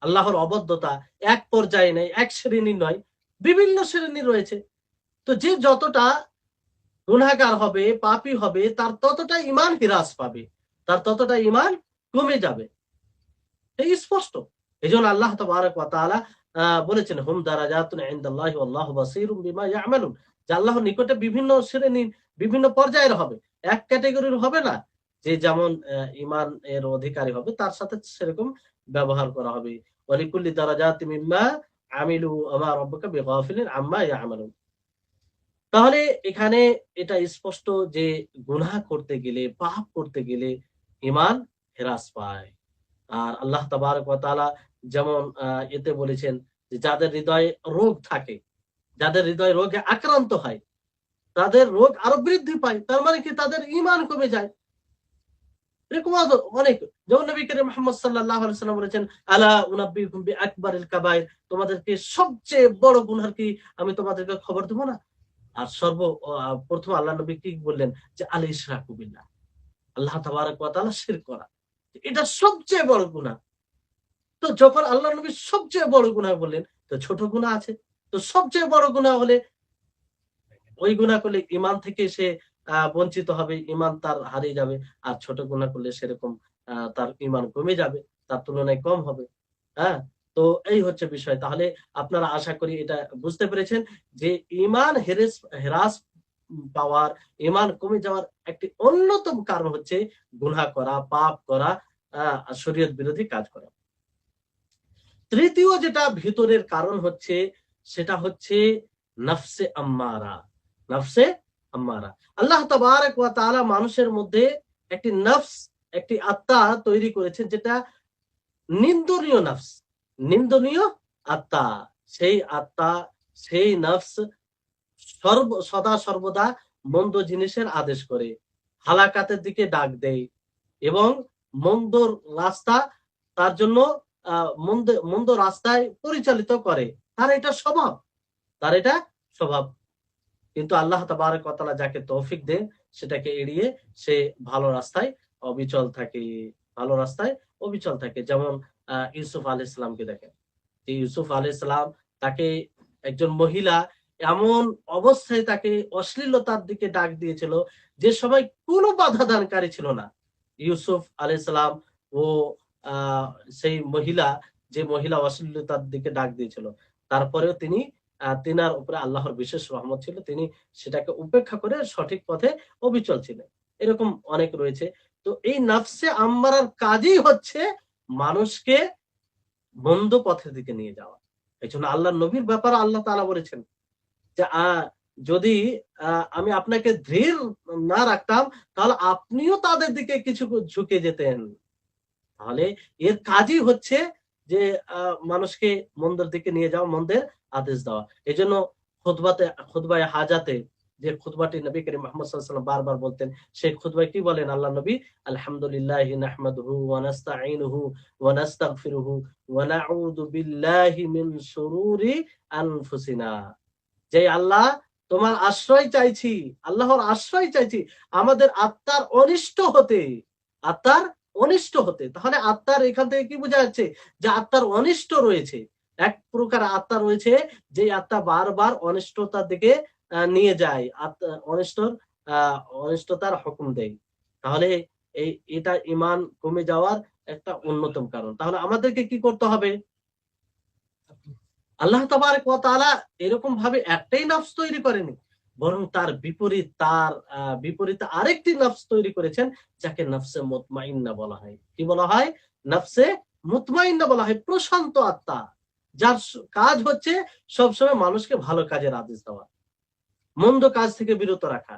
আল্লাহর অবাধ্যতা এক পর্যায়ে নেই, এক শ্রেণী নয়, বিভিন্ন শ্রেণী রয়েছে। তো যে যতটা গুনাহগার হবে, পাপী হবে, তার ততটা ঈমান হ্রাস পাবে, তার ততটা ঈমান কমে যাবে। এই স্পষ্ট। এই জন্য আল্লাহ তাবারাক ওয়া তাআলা বলেছেন হুম দারাজাতুন ইনদাল্লাহি ওয়াল্লাহু বাসীরুম বিমা ইয়ামালুন, যে আল্লাহর নিকটে বিভিন্ন শ্রেণীর বিভিন্ন পর্যায়ের হবে, এক ক্যাটাগরির হবে না। যে যেমন ঈমান এর অধিকারী হবে তার সাথে সেরকম ব্যবহার করা হবে। ওয়ালিকুল্লি দারাজাতিম মিম্মা আমিলু আমা রাব্বুকা বিগাফিলিন আম্মা ইয়ামালুন। তাহলে এখানে এটা স্পষ্ট যে গুনাহ করতে গেলে, পাপ করতে গেলে ঈমান হ্রাস পায়। আর আল্লাহ তাবারক ওয়া তাআলা যেমন এতে বলেছেন যে যাদের হৃদয়ে রোগ থাকে, যাদের হৃদয় রোগে আক্রান্ত হয়, তাদের রোগ আরো বৃদ্ধি পায়। তার মানে কি তাদের ঈমান কমে যায়। এরকম অনেক, যেমন নবী করিম মুহাম্মদ সাল্লাল্লাহু আলাইহি ওয়াসাল্লাম বলেছেন আলা উনাব্বিউকুম বিআকবারিল কাবাইর, তোমাদেরকে সবচেয়ে বড় গুনাহ কি আমি তোমাদেরকে খবর দেব না? আর প্রথম আল্লাহ নবী কি বললেন যে আল ইশরাকু বিল্লাহ, আল্লাহ তাবারক ওয়া তাআলা শিরক করা, এটা সবচেয়ে বড় গুনাহ। তো যখন আল্লাহ নবী সবচেয়ে বড় গুনাহ বললেন, তো ছোট গুনাহ আছে। তো সবচেয়ে বড় গুনাহ হলে ওই গুনাহ করলে ঈমান থেকে সে বঞ্চিত হবে, ঈমান তার হারিয়ে যাবে। আর ছোট গুনাহ করলে সেরকম তার ঈমান কমে যাবে, তার তুলনায় কম হবে। হ্যাঁ? তো এই হচ্ছে বিষয়। তাহলে আপনারা আশা করি এটা বুঝতে পেরেছেন যে ঈমান হ্রাস পাওয়ার, ঈমান কমে যাওয়ার একটি অন্যতম কারণ হচ্ছে গুনাহ করা, পাপ করা, শরীয়ত বিরোধী কাজ করা। তৃতীয় যেটা ভিতরের কারণ হচ্ছে সেটা হচ্ছে নফসে আম্মারা। নফসে আম্মারা। আল্লাহ তাবারক ওয়া তাআলা মানুষের মধ্যে একটি নফস, একটি আত্মা তৈরি করেছেন যেটা নিন্দনীয় নফস, নিন্দনীয় আত্মা। সেই আত্মা, সেই নফস সদা সর্বদা মন্দ জিনিসের আদেশ করে, হালাকাতের দিকে ডাক দেয় এবং মন্দর রাস্তা তার জন্য মন্দ রাস্তায় পরিচালিত করে। তার এটা স্বভাব, তার এটা স্বভাব। কিন্তু আল্লাহ তাবারক ওয়া তাআলা যাকে তৌফিক দেন সেটাকে এড়িয়ে সে ভালো রাস্তায় অবিচল থাকে, ভালো রাস্তায় অবিচল থাকে। যেমন ইউসুফ আলাইহিস সালামকে দেখেন। যে ইউসুফ আলাইহিস সালাম, তাকে একজন মহিলা এমন অবস্থায় তাকে অশ্লীলতার দিকে ডাক দিয়েছিল যে সবাই কোনো বাধা দানকারী ছিল না। ইউসুফ আলাইহিস সালাম ও আহ সেই মহিলা, যে মহিলা অশ্লীলতার দিকে ডাক দিয়েছিল, তারপরেও তিনি তিনার উপরে আল্লাহর বিশেষ রহমত ছিল, তিনি সেটাকে উপেক্ষা করে সঠিক পথে অবিচল ছিলেন। এরকম অনেক রয়েছে। তো এই নফসে আম্মারার কাজই হচ্ছে মানুষকে মন্দ পথের দিকে নিয়ে যাওয়া। এই জন্য আল্লাহর নবীর ব্যাপারে আল্লাহ তাআলা বলেছেন যে যদি আমি আপনাকে ধীর না রাখতাম তাহলে আপনিও তাদের দিকে কিছু ঝুঁকে যেতেন। তাহলে এর কাজই হচ্ছে যে মানুষকে মন্দের দিকে নিয়ে যাওয়া, মন্দের আদেশ দেওয়া। এজন্য খুতবায়ে হাজাতে যে খুতবাটি নবী করিম মুহাম্মদ সাল্লাল্লাহু আলাইহি ওয়াসাল্লাম বারবার বলতেন, সেই খুতবায় কি বলেন আল্লাহ নবী? আলহামদুলিল্লাহি নাহমাদুহু ওয়া নাস্তাঈনুহু ওয়া নাস্তাগফিরুহু ওয়া নাউযু বিল্লাহি মিন শুরুরি আনফুসিনা। যে আল্লাহ, তোমার আশ্রয় চাইছি, আল্লাহর আশ্রয় চাইছি আমাদের আত্মার অনিষ্ট হতে, আত্মার অনিষ্ট হতে। তাহলে আত্মার এখান থেকে কি বোঝা যাচ্ছে যে আত্মার অনিষ্ট রয়েছে। এক প্রকার আত্মা রয়েছে যে আত্মা বারবার অনিষ্টতার দিকে নিয়ে যায়, আত্মা অনিষ্টতার হুকুম দেয়। তাহলে এটা ঈমান কমে যাওয়ার একটা অন্যতম কারণ। তাহলে আমাদেরকে কি করতে হবে? আল্লাহ তাবারক ওয়া তাআলা এরকম ভাবে একটাই নফস তৈরি করেনি, বরং তার বিপরীতে আরেকটি নফস তৈরি করেছেন যাকে নফসে মুতমাইন্না বলা হয়। কি বলা হয়? নফসে মুতমাইন্না বলা হয়, প্রশান্ত আত্মা, যার কাজ হচ্ছে সবসময় মানুষকে ভালো কাজের আদেশ দেওয়া, মন্দ কাজ থেকে বিরত রাখা।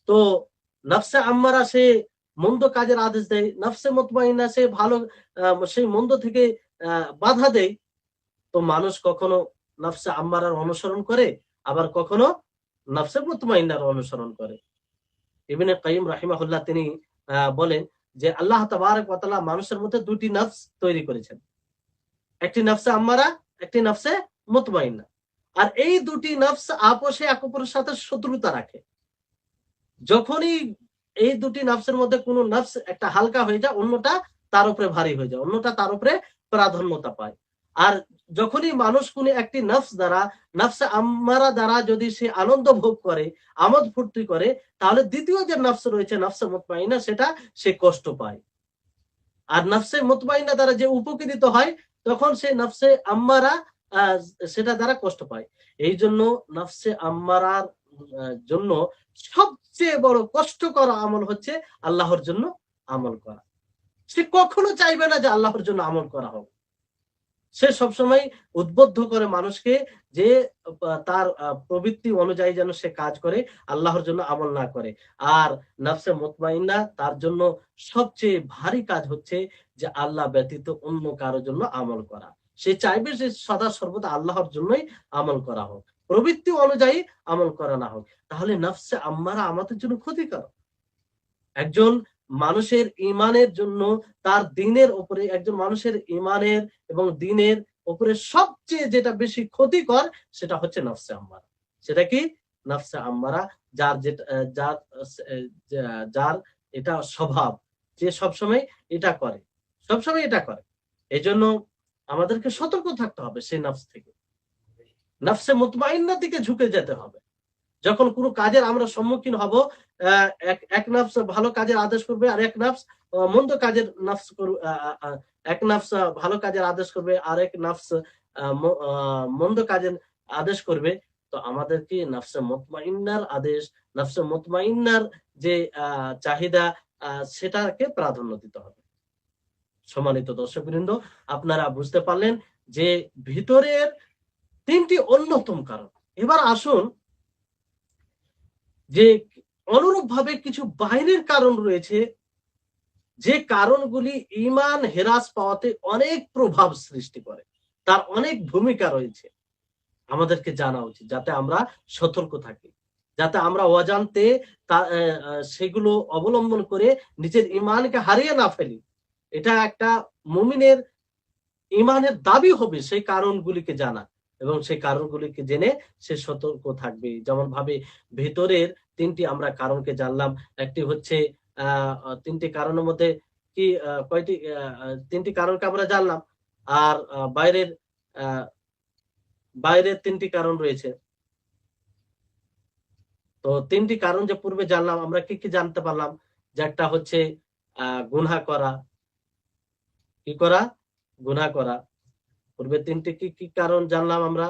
তো নফসে আম্মারা সে মন্দ কাজের আদেশ দেয়, নফসে মুতমাইন্না সে ভালো সেই মন্দ থেকে বাধা দেয়। তো মানুষ কখনো নফসে আম্মারার অনুসরণ করে, আবার কখনো নফসে মুতমাইন্নার অনুসরণ করে। ইবনে কাইয়িম রাহিমাহুল্লাহ তিনি বলেন যে আল্লাহ তাবারক ওয়া তাআলা মানুষের মধ্যে দুটি নফস তৈরি করেছেন, একটি নফসে আম্মারা, একটি নফসে মুতমাইন্না। আর এই দুটি নফস আপোষে এক অপরের সাথে শত্রুতা রাখে। যখনই এই দুটি নফসের মধ্যে কোনো নফস একটা হালকা হয়ে যায়, অন্যটা তার উপরে ভারী হয়ে যায়, অন্যটা তার উপরে প্রাধান্যতা পায়। আর যখনই মানুষ কোন একটি নফসে আম্মারা দ্বারা যদি সে আনন্দ ভোগ করে, আমোদ ফুর্তি করে, তাহলে দ্বিতীয় যে নফস রয়েছে নফসে মুতমাইন্না, সেটা সে কষ্ট পায়। আর নফসে মুতমাইন্না দ্বারা যে উপকৃত হয়, তখন সে নফসে আম্মারা সেটা দ্বারা কষ্ট পায়। এই জন্য নফসে আম্মারার জন্য সবচেয়ে বড় কষ্টকর আমল হচ্ছে আল্লাহর জন্য আমল করা। সে কখনো চাইবে না যে আল্লাহর জন্য আমল করা হোক। সে সবসময় উদ্বুদ্ধ করে মানুষকে যে তার প্রবৃত্তি অনুযায়ী যেন সে কাজ করে, আল্লাহর জন্য আমল না করে। আর নফসে মুতমাইন্না তার জন্য সবচেয়ে ভারী কাজ হচ্ছে যে আল্লাহ ব্যতীত অন্য কারোর জন্য আমল করা। সে চাইবে যে সদা সর্বদা আল্লাহর জন্যই আমল করা হোক, প্রবৃত্তি অনুযায়ী আমল করা না হোক। তাহলে নফসে আম্মারা আমাদের জন্য ক্ষতিকারক। একজন মানুষের ইমানের জন্য, তার দিনের উপরে, একজন মানুষের ইমানের এবং দিনের উপরে সবচেয়ে যেটা বেশি ক্ষতিকর সেটা হচ্ছে নফসে আম্মারা। সেটা কি? নফসে আম্মারা, যার যেটা যার যার এটা স্বভাব, যে সবসময় এটা করে, সবসময় এটা করে। এই জন্য আমাদেরকে সতর্ক থাকতে হবে সেই নফস থেকে, নফসে মুতমাইন্নার দিকে ঝুঁকে যেতে হবে। যখন কোনো কাজের আমরা সম্মুখীন হব, এক নফস ভালো কাজের আদেশ করবে, আর এক নফস মন্দ কাজের এক নফস ভালো কাজের আদেশ করবে, আর এক নফস মন্দ কাজের আদেশ করবে। তো আমাদেরকে নফসে মুতমাইন্নার আদেশ, নফসে মুতমাইন্নার যে চাহিদা, সেটাকে প্রাধান্য দিতে হবে। সম্মানিত দর্শকবৃন্দ, আপনারা বুঝতে পারলেন যে ভিতরের তিনটি অন্যতম কারণ। এবার আসুন যে অনুরূপভাবে কিছু বাইরের কারণ রয়েছে, যে কারণগুলি ঈমান হেরাস পাওয়াতে অনেক প্রভাব সৃষ্টি করে, তার অনেক ভূমিকা রয়েছে। আমাদেরকে জানা উচিত যাতে আমরা সতর্ক থাকি, যাতে আমরা অজান্তে সেগুলো অবলম্বন করে নিজের ঈমানকে হারিয়ে না ফেলি। এটা একটা মুমিনের ঈমানের দাবি হবে সেই কারণগুলিকে জানা, এবং সেই কারণগুলিকে জেনে সে সতর্ক থাকবে। যেমন ভাবে ভেতরের তিনটি আমরা কারণকে জানলাম। একটি হচ্ছে তিনটি কারণের মধ্যে কি কয়টি, তিনটি কারণকে আমরা জানলাম। আর বাইরের বাইরের তিনটি কারণ রয়েছে। তো তিনটি কারণ যে পূর্বে জানলাম, আমরা কি কি জানতে পারলাম? যে একটা হচ্ছে গুনাহ করা। কি করা? গুনাহ করা। পূর্বে তিনটি কি কি কারণ জানলাম আমরা?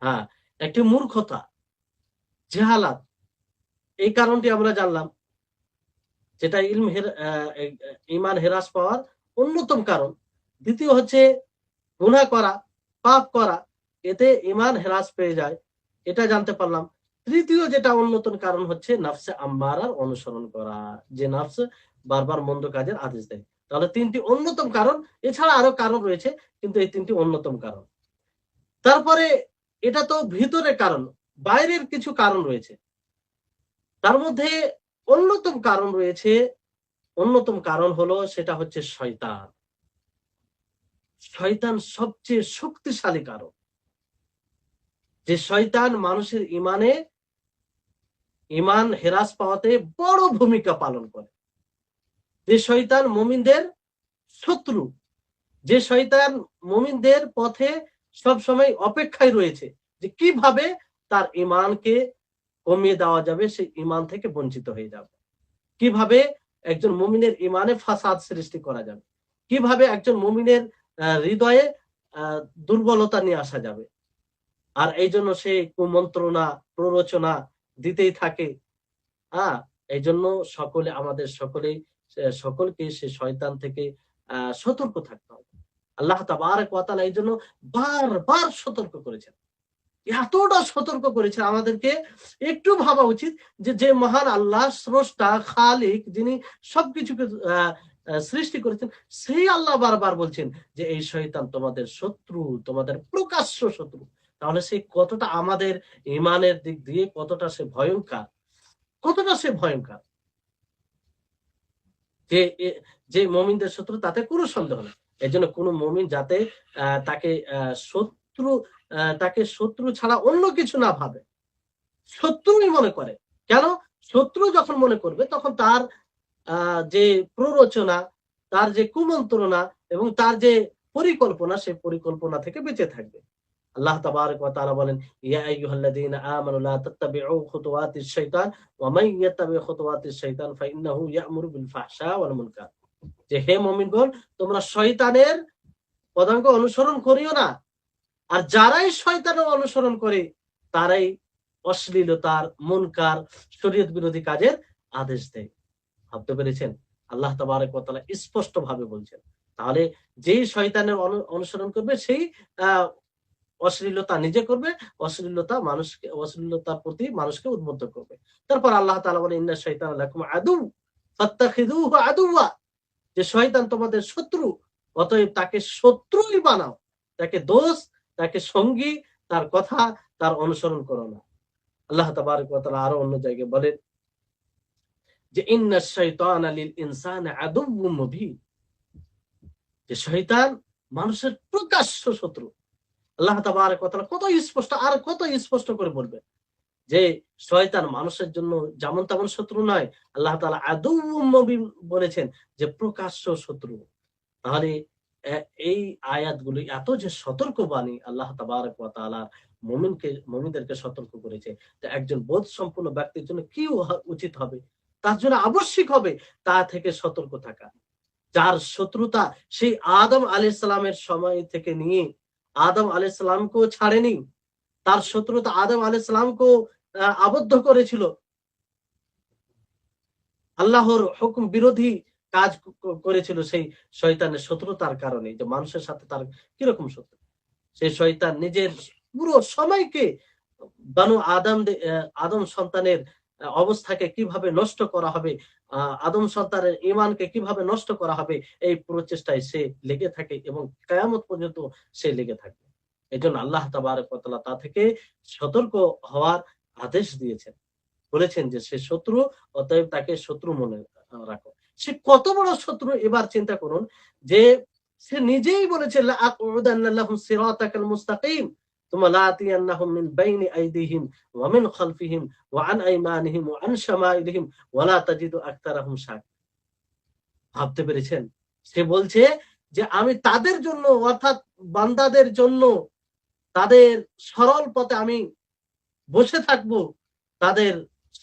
হ্যাঁ, একটি মূর্খতা, জেহালাত, এই কারণটি আমরা জানলাম, যেটা ঈমান হেরাস পাওয়ার অন্যতম কারণ। দ্বিতীয় হচ্ছে গুনাহ করা, পাপ করা, এতে ঈমান হেরাস পেয়ে যায়, এটা জানতে পারলাম। তৃতীয় যেটা অন্যতম কারণ হচ্ছে নফসে আম্মারার অনুসরণ করা, যে নফস বারবার মন্দ কাজের আদেশ দেয়। তাহলে তিনটি অন্যতম কারণ, এছাড়া আরো কারণ রয়েছে, কিন্তু এই তিনটি অন্যতম কারণ। তারপরে এটা তো ভিতরের কারণ, বাইরের কিছু কারণ রয়েছে। তার মধ্যে অন্যতম কারণ রয়েছে, অন্যতম কারণ হলো সেটা হচ্ছে শয়তান। শয়তান সবচেয়ে শক্তিশালী কারণ। যে শয়তান মানুষের ঈমান হেরাস পাওয়াতে বড় ভূমিকা পালন করে। যে শয়তান মুমিনদের শত্রু, যে শয়তান মুমিনদের পথে সবসময় অপেক্ষায় রয়েছে যে কিভাবে তার ঈমানকে কমিয়ে দেওয়া যাবে, সেই ঈমান থেকে বঞ্চিত হয়ে যাবে, কিভাবে একজন মুমিনের ঈমানে ফাসাদ সৃষ্টি করা যাবে, কিভাবে একজন মুমিনের হৃদয়ে দুর্বলতা নিয়ে আসা যাবে। আর এই জন্য সে কুমন্ত্রণা, প্ররোচনা দিতেই থাকে। এই জন্য আমাদের সকলকে সে শয়তান থেকে সতর্ক থাকতে হবে। আল্লাহ তাবারক ওয়া তাআলা এই জন্য বারবার সতর্ক করেছেন, এতটা সতর্ক করেছেন আমাদেরকে। একটু ভাবা উচিত যে মহান আল্লাহ, স্রষ্টা, খালিক, যিনি সবকিছুকে সৃষ্টি করেছেন, সেই আল্লাহ বারবার বলছেন যে এই শয়তান তোমাদের শত্রু, তোমাদের প্রকাশ্য শত্রু। তাহলে সে কতটা আমাদের ঈমানের দিক দিয়ে কতটা সে ভয়ঙ্কর, কতটা সে ভয়ঙ্কর, যে মুমিনদের শত্রু তাতে কোনো সন্দেহ নেই। এই জন্য কোনো মুমিন যাতে তাকে শত্রু ছাড়া অন্য কিছু না ভাবে, শত্রুই মনে করে। কেন? শত্রু যখন মনে করবে তখন তার যে প্ররোচনা, তার যে কুমন্ত্রণা এবং তার যে পরিকল্পনা, সেই পরিকল্পনা থেকে বেঁচে থাকবে। আল্লাহ তাবারক ওয়া তাআলা বলেন, ইয়া আইয়ুহাল্লাযীনা আমানু লা তাত্তাবিউ খুতুওয়াতিশ শাইতান ওয়া মান ইয়াত্তাবি খুতুওয়াতিশ শাইতান ফাইন্নাহু ইয়া'মুরু বিল ফাহশা ওয়াল মুনকার। যে হে মুমিনগণ, তোমরা শয়তানের পদাঙ্ক অনুসরণ করিও না, আর যারাই শয়তানের অনুসরণ করে তারাই অশ্লীলতার, মুনকার, শরীয়ত বিরোধী কাজের আদেশ দেয়। ভাবতে পেরেছেন? আল্লাহ তাবারক ওয়া তাআলা স্পষ্ট ভাবে বলছেন। তাহলে যেই শয়তানের অনুসরণ করবে সেই অশ্লীলতা নিজে করবে, অশ্লীলতার প্রতি মানুষকে উদ্বুদ্ধ করবে। তারপর আল্লাহ তাআলা বলেন, ইন্নাশ শাইতানা লাকুম আদু ফাত্তাখিযুহু আদুওয়া, যে শয়তান তোমাদের শত্রু, অতএব তাকে শত্রুই বানাও, তাকে দোস্ত, তাকে সঙ্গী, তার কথা, তার অনুসরণ করো না। আল্লাহ তাবারক ওয়া তাআলা আরো অন্য জায়গায় বলেন যে ইন্নাশ শাইতানা লিল ইনসানি আদুউম মুবিন, যে শয়তান মানুষের প্রকাশ্য শত্রু। আল্লাহ তাবারক ওয়া তাআলা কত স্পষ্ট, আর কত স্পষ্ট করে বলবেন যে শয়তান মানুষের জন্য যেমন তেমন শত্রু নয়, আল্লাহ তাআলা আদুউম মুবিন বলেছেন যে প্রকাশ্য শত্রু। তাহলে এই আয়াতগুলো এত যে সতর্কবাণী আল্লাহ তাবারক ওয়া তাআলা মুমিনদেরকে সতর্ক করেছে, যে একজন বোধ সম্পন্ন ব্যক্তির জন্য কি উচিত হবে, তার জন্য আবশ্যিক হবে তা থেকে সতর্ক থাকা। যার শত্রুতা সেই আদম আলাইহিস সালামের সময় থেকে নিয়ে আদম আলাইহিস সালামকেও ছাড়েনি, তার শত্রুতা আদম আলাইহিস সালামকেও আবদ্ধ করেছিল। আল্লাহর হুকুম বিরোধী কাজ করেছিল সেই শয়তানের শত্রুতার কারণে, যে মানুষের সাথে তার কিরকম শত্রু। সেই শয়তান নিজের পুরো সময়কে বানু আদম সন্তানের অবস্থাকে কিভাবে নষ্ট করা হবে, আদম সন্তানের ঈমানকে কিভাবে নষ্ট করা হবে, এই প্রচেষ্টায় সে লেগে থাকে এবং কিয়ামত পর্যন্ত সে লেগে থাকবে। এজন্য আল্লাহ তাবারক ওয়া তাআলা তা থেকে সতর্ক হওয়ার আদেশ দিয়েছেন, বলেছেন যে সে শত্রু, অতএব তাকে শত্রু মনে রাখো। সে কত বড় শত্রু এবার চিন্তা করুন, যে সে নিজেই বলেছে লা আকুদান্না লাহুম সিরাতাকাল মুস্তাকিম তুম্মা লা আতিয়ান্নাহুম মিন বাইনি আইদিহিম ওয়া মিন খালফিহিম ওয়া আন আইমানিহিম ওয়া আন শামাইলিহিম ওয়া লা তাজিদু আকতারাহুম শাকিরিন। ভাবতে পেরেছেন? সে বলছে যে আমি তাদের জন্য, অর্থাৎ বান্দাদের জন্য, তাদের সরল পথে আমি বসে থাকবো, তাদের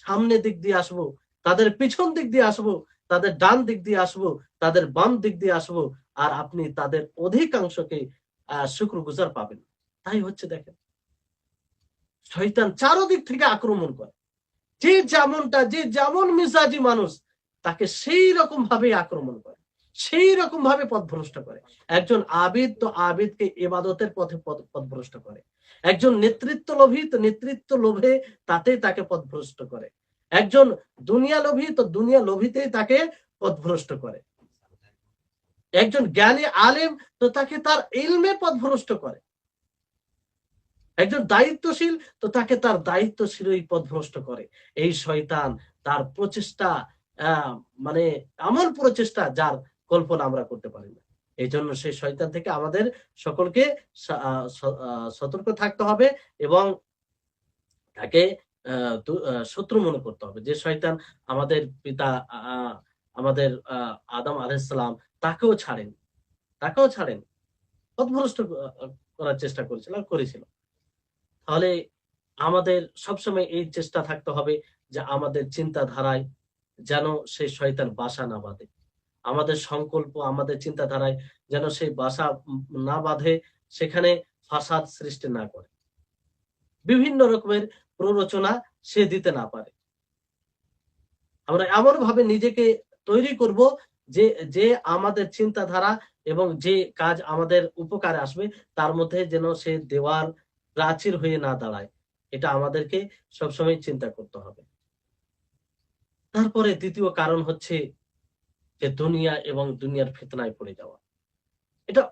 সামনে দিক দিয়ে আসবো, তাদের পিছন দিক দিয়ে আসবো, তাদের ডান দিক দিয়ে আসবো, তাদের বাম দিক দিয়ে আসবো, আর আপনি তাদের অধিকাংশকে শুকরগুজার পাবেন। তাই হচ্ছে, দেখেন শয়তান চারদিক থেকে আক্রমণ করে, যে যেমন মিজাজি মানুষ তাকে সেই রকম ভাবে আক্রমণ করে, সেই রকম ভাবে পথভ্রষ্ট করে। একজন আবিদ তো আবিদকে ইবাদতের পথে পথভ্রষ্ট করে, একজন নেতৃত্ব লোভী তো নেতৃত্ব লোভে তাতেই তাকে পথভ্রষ্ট করে, একজন দুনিয়া লোভী তো দুনিয়া লোভীতেই তাকে পথভ্রষ্ট করে, একজন জ্ঞানী আলেম তো তাকে তার ইলমে পথভ্রষ্ট করে, একজন দায়িত্বশীল তো তাকে তার দায়িত্বশীলই পথভ্রষ্ট করে। এই শয়তান তার প্রচেষ্টা মানে এমন প্রচেষ্টা যার কল্পনা আমরা করতে পারি না। এই জন্য সেই শয়তান থেকে আমাদের সকলকে সতর্ক থাকতে হবে এবং তাকে শত্রু মনে করতে হবে। যে শয়তান আমাদের পিতা আমাদের আদম আলাইহিস সালাম তাকেও ছাড়েন, পথভ্রষ্ট করার চেষ্টা করেছিল। তাহলে আমাদের সবসময় এই চেষ্টা থাকতে হবে যে আমাদের চিন্তাধারায় যেন সেই শয়তান বাসা না বাঁধে, আমাদের সংকল্প, আমাদের চিন্তাধারায় যেন সেই বাসা না বাঁধে, সেখানে ফাসাদ সৃষ্টি না করে, বিভিন্ন রকমের প্ররোচনা সে দিতে না পারে। আমরা এমন ভাবে নিজেকে তৈরি করব যে যে আমাদের চিন্তাধারা এবং যে কাজ আমাদের উপকারে আসবে তার মধ্যে যেন সে দেওয়াল প্রাচীর হয়ে না দাঁড়ায়, এটা আমাদেরকে সবসময় চিন্তা করতে হবে। তারপরে দ্বিতীয় কারণ হচ্ছে যে দুনিয়া এবং দুনিয়ার ফিতনায় পড়ে যাওয়া। এটা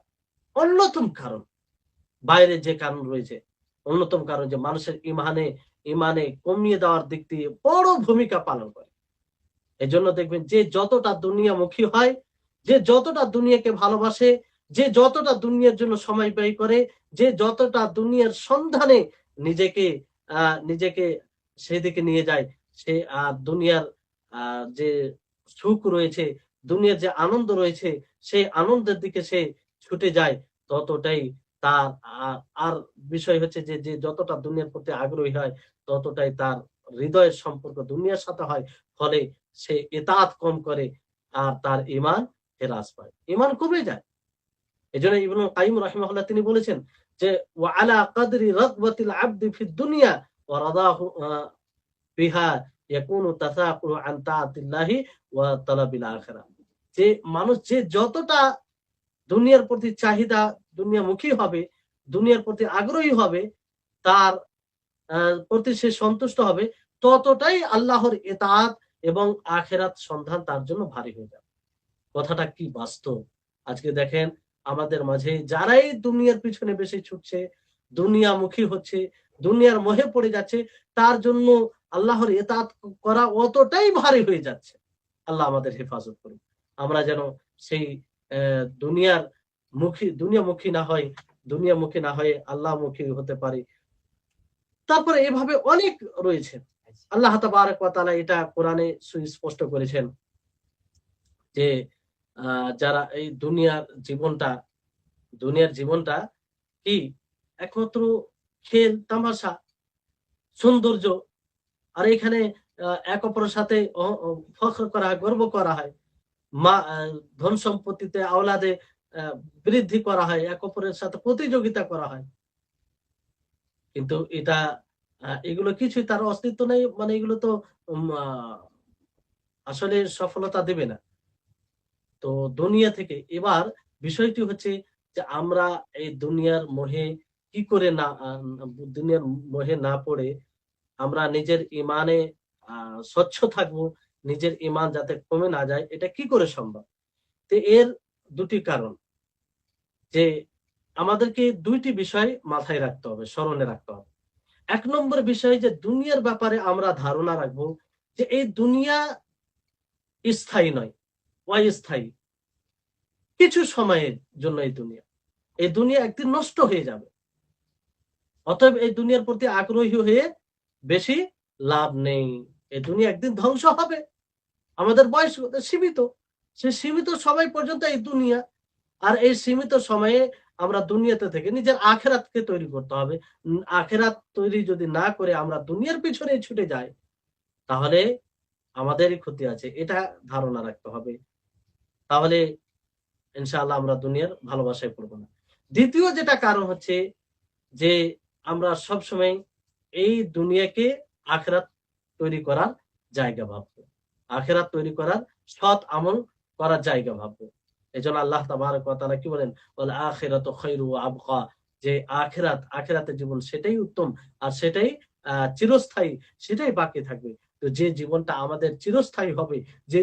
অন্যতম কারণ, বাইরে যে কারণ রয়েছে অন্যতম কারণ, যে মানুষের ইমানে কমিয়ে দেওয়ার দিক দিয়ে বড় ভূমিকা পালন করে। এজন্য দেখবেন যে যতটা দুনিয়ামুখী হয়, যে যতটা দুনিয়াকে ভালোবাসে, যে যতটা দুনিয়ার জন্য সময় ব্যয় করে, যে যতটা দুনিয়ার সন্ধানে নিজেকে নিজেকে সেদিকে নিয়ে যায়, সে দুনিয়ার যে সুখ রয়েছে, দুনিয়ার যে আনন্দ রয়েছে, সেই আনন্দের দিকে সে ছুটে যায়, ততটাই তার আর বিষয় হচ্ছে যে যে যতটা দুনিয়ার প্রতি আগ্রহী হয় ততটাই তার হৃদয়ের সম্পর্ক দুনিয়ার সাথে হয়, ফলে সে ইতাআত কম করে আর তার ঈমান হ্রাস পায়, ঈমান কমে যায়। এজন্য ইবনুল কাইয়িম রাহিমাহুল্লাহ তিনি বলেছেন যে ওয়া আলা কাদরি রাগবাতিল আবদি ফিদ দুনিয়া ওয়া রাদাহু বিহা ইয়াকুনু তাসাকুলু আন তাআতিল্লাহি ওয়া তালাবিল আখিরাহ। যে মানুষ যে যতটা দুনিয়ার প্রতি চাহিদা, দুনিয়ামুখী হবে, দুনিয়ার প্রতি আগ্রহী হবে, তার প্রতি সে সন্তুষ্ট হবে, ততটাই আল্লাহর ইতাআত এবং আখিরাত সন্ধান তার জন্য ভারী হয়ে যাবে। কথাটা কি বাস্তব? আজকে দেখেন আমাদের মাঝে যারাই দুনিয়ার পিছনে বেশি ছুটছে, দুনিয়ামুখী হচ্ছে, দুনিয়ার মোহে পড়ে যাচ্ছে, তার জন্য আল্লাহর ইতাআত করা অতটাই ভারী হয়ে যাচ্ছে। আল্লাহ আমাদের হেফাজত করুন। আমরা যেন সেই দুনিয়ার দুনিয়ামুখী না হয়, দুনিয়ামুখী না হয়ে আল্লাহমুখী হতে পারি। তারপরে এভাবে অনেক রয়েছে। আল্লাহ তাবারাক ওয়া তাআলা এটা কোরআনে সুস্পষ্ট করেছেন যে যারা এই দুনিয়ার জীবনটা কি একমাত্র খেল তামাশা, সৌন্দর্য, আর এখানে এক অপরের সাথে ফখর করা হয়, গর্ব করা হয়, ধন সম্পত্তিতে আওলাদে বৃদ্ধি করা হয়, এক অপরের সাথে প্রতিযোগিতা করা হয়। কিন্তু এটা এগুলো কিছুই তার অস্তিত্ব নেই, মানে এগুলো তো আসলে সফলতা দেবে না। তো দুনিয়া থেকে এবার বিষয়টি হচ্ছে যে আমরা এই দুনিয়ার মোহে কি করে না দুনিয়ার মোহে না পড়ে আমরা নিজের ইমানে স্বচ্ছ থাকবো, নিজের ইমান যাতে কমে না যায়, এটা কি করে সম্ভব? তো এর দুটি কারণ, যে আমাদেরকে দুইটি বিষয় মাথায় রাখতে হবে, স্মরণে রাখতে হবে। এক নম্বর বিষয় যে দুনিয়ার ব্যাপারে আমরা ধারণা রাখবো যে এই দুনিয়া স্থায়ী নয়, অস্থায়ী, কিছু সময়ের জন্য এই দুনিয়া একদিন নষ্ট হয়ে যাবে। অতএব এই দুনিয়ার প্রতি আগ্রহী হয়ে বেশি লাভ নেই। এই দুনিয়া একদিন ধ্বংস হবে। আমাদের বয়স সীমিত, সে সীমিত সময় পর্যন্ত এই দুনিয়া। আর এই সীমিত সময়ে আমরা দুনিয়াতে থেকে নিজের আখেরাতকে তৈরি করতে হবে। আখেরাত তৈরি যদি না করে আমরা দুনিয়ার পিছনে ছুটে যাই, তাহলে আমাদেরই ক্ষতি আছে, এটা ধারণা রাখতে হবে। তাহলে ইনশাআল্লাহ আমরা দুনিয়ার ভালোবাসায় পড়বো না। দ্বিতীয় যেটা কারণ হচ্ছে যে আমরা সবসময় এই দুনিয়াকে আখেরাত তৈরি করার জায়গা ভাববো, আখেরাত তৈরি করার সৎ আমল করার জায়গা ভাববো। এজন্য আল্লাহ তাবারক ওয়া তাআলা কি বলেন, ওয়াল আখিরাতু খায়রু ওয়া আবকা, যে আখিরাতের জীবন সেটাই উত্তম, আর সেটাই চিরস্থায়ী, সেটাই বাকি থাকবে। তো যে জীবনটা আমাদের চিরস্থায়ী হবে, যে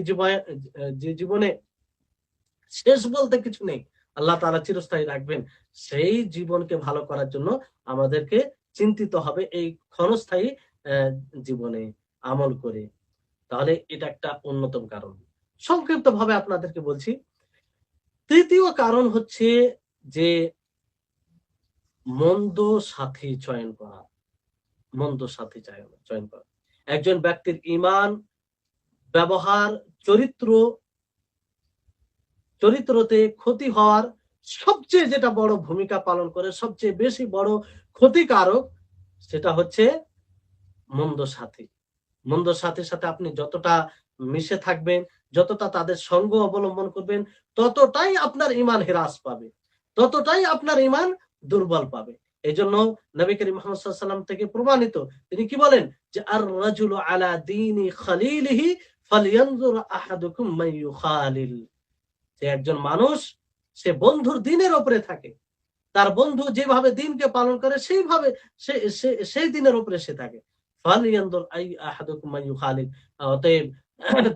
জীবনে শেষ বলতে কিছু নেই, আল্লাহ তাআলা চিরস্থায়ী রাখবেন, সেই জীবনকে ভালো করার জন্য আমাদেরকে চিন্তিত হবে এই ক্ষণস্থায়ী জীবনে আমল করে। তাহলে এটা একটা অন্যতম কারণ। সংক্ষিপ্তভাবে আপনাদেরকে বলছি। তৃতীয় কারণ হচ্ছে যে মন্দ সাথী চয়ন করা, মন্দ সাথী চয়ন করা। একজন ব্যক্তির ঈমান, ব্যবহার, চরিত্রতে ক্ষতি হওয়ার সবচেয়ে যেটা বড় ভূমিকা পালন করে, সবচেয়ে বেশি বড় ক্ষতিকারক, সেটা হচ্ছে মন্দ সাথী। মন্দ সাথীর সাথে আপনি যতটা মিশে থাকবেন, যতটা তাদের সঙ্গ অবলম্বন করবেন, ততটাই আপনার ঈমান হ্রাস পাবে, ততটাই আপনার ঈমান দুর্বল পাবে। এজন্য নবী করিম মুহাম্মদ সাল্লাল্লাহু আলাইহি ওয়াসাল্লাম থেকে প্রমাণিত, তিনি কি বলেন যে আর রাজুলু আলা দীনি খালিলিহি ফালইয়ানজুর আহাদুকুম মান ইউখালিল, যে একজন মানুষ সে বন্ধুর দ্বীনের উপরে থাকে, তার বন্ধু যেভাবে দ্বীনকে পালন করে সেইভাবে সেই দ্বীনের উপরে সে থাকে। ফালইয়ানজুর আহাদুকুম মান ইউখালিল, অতএব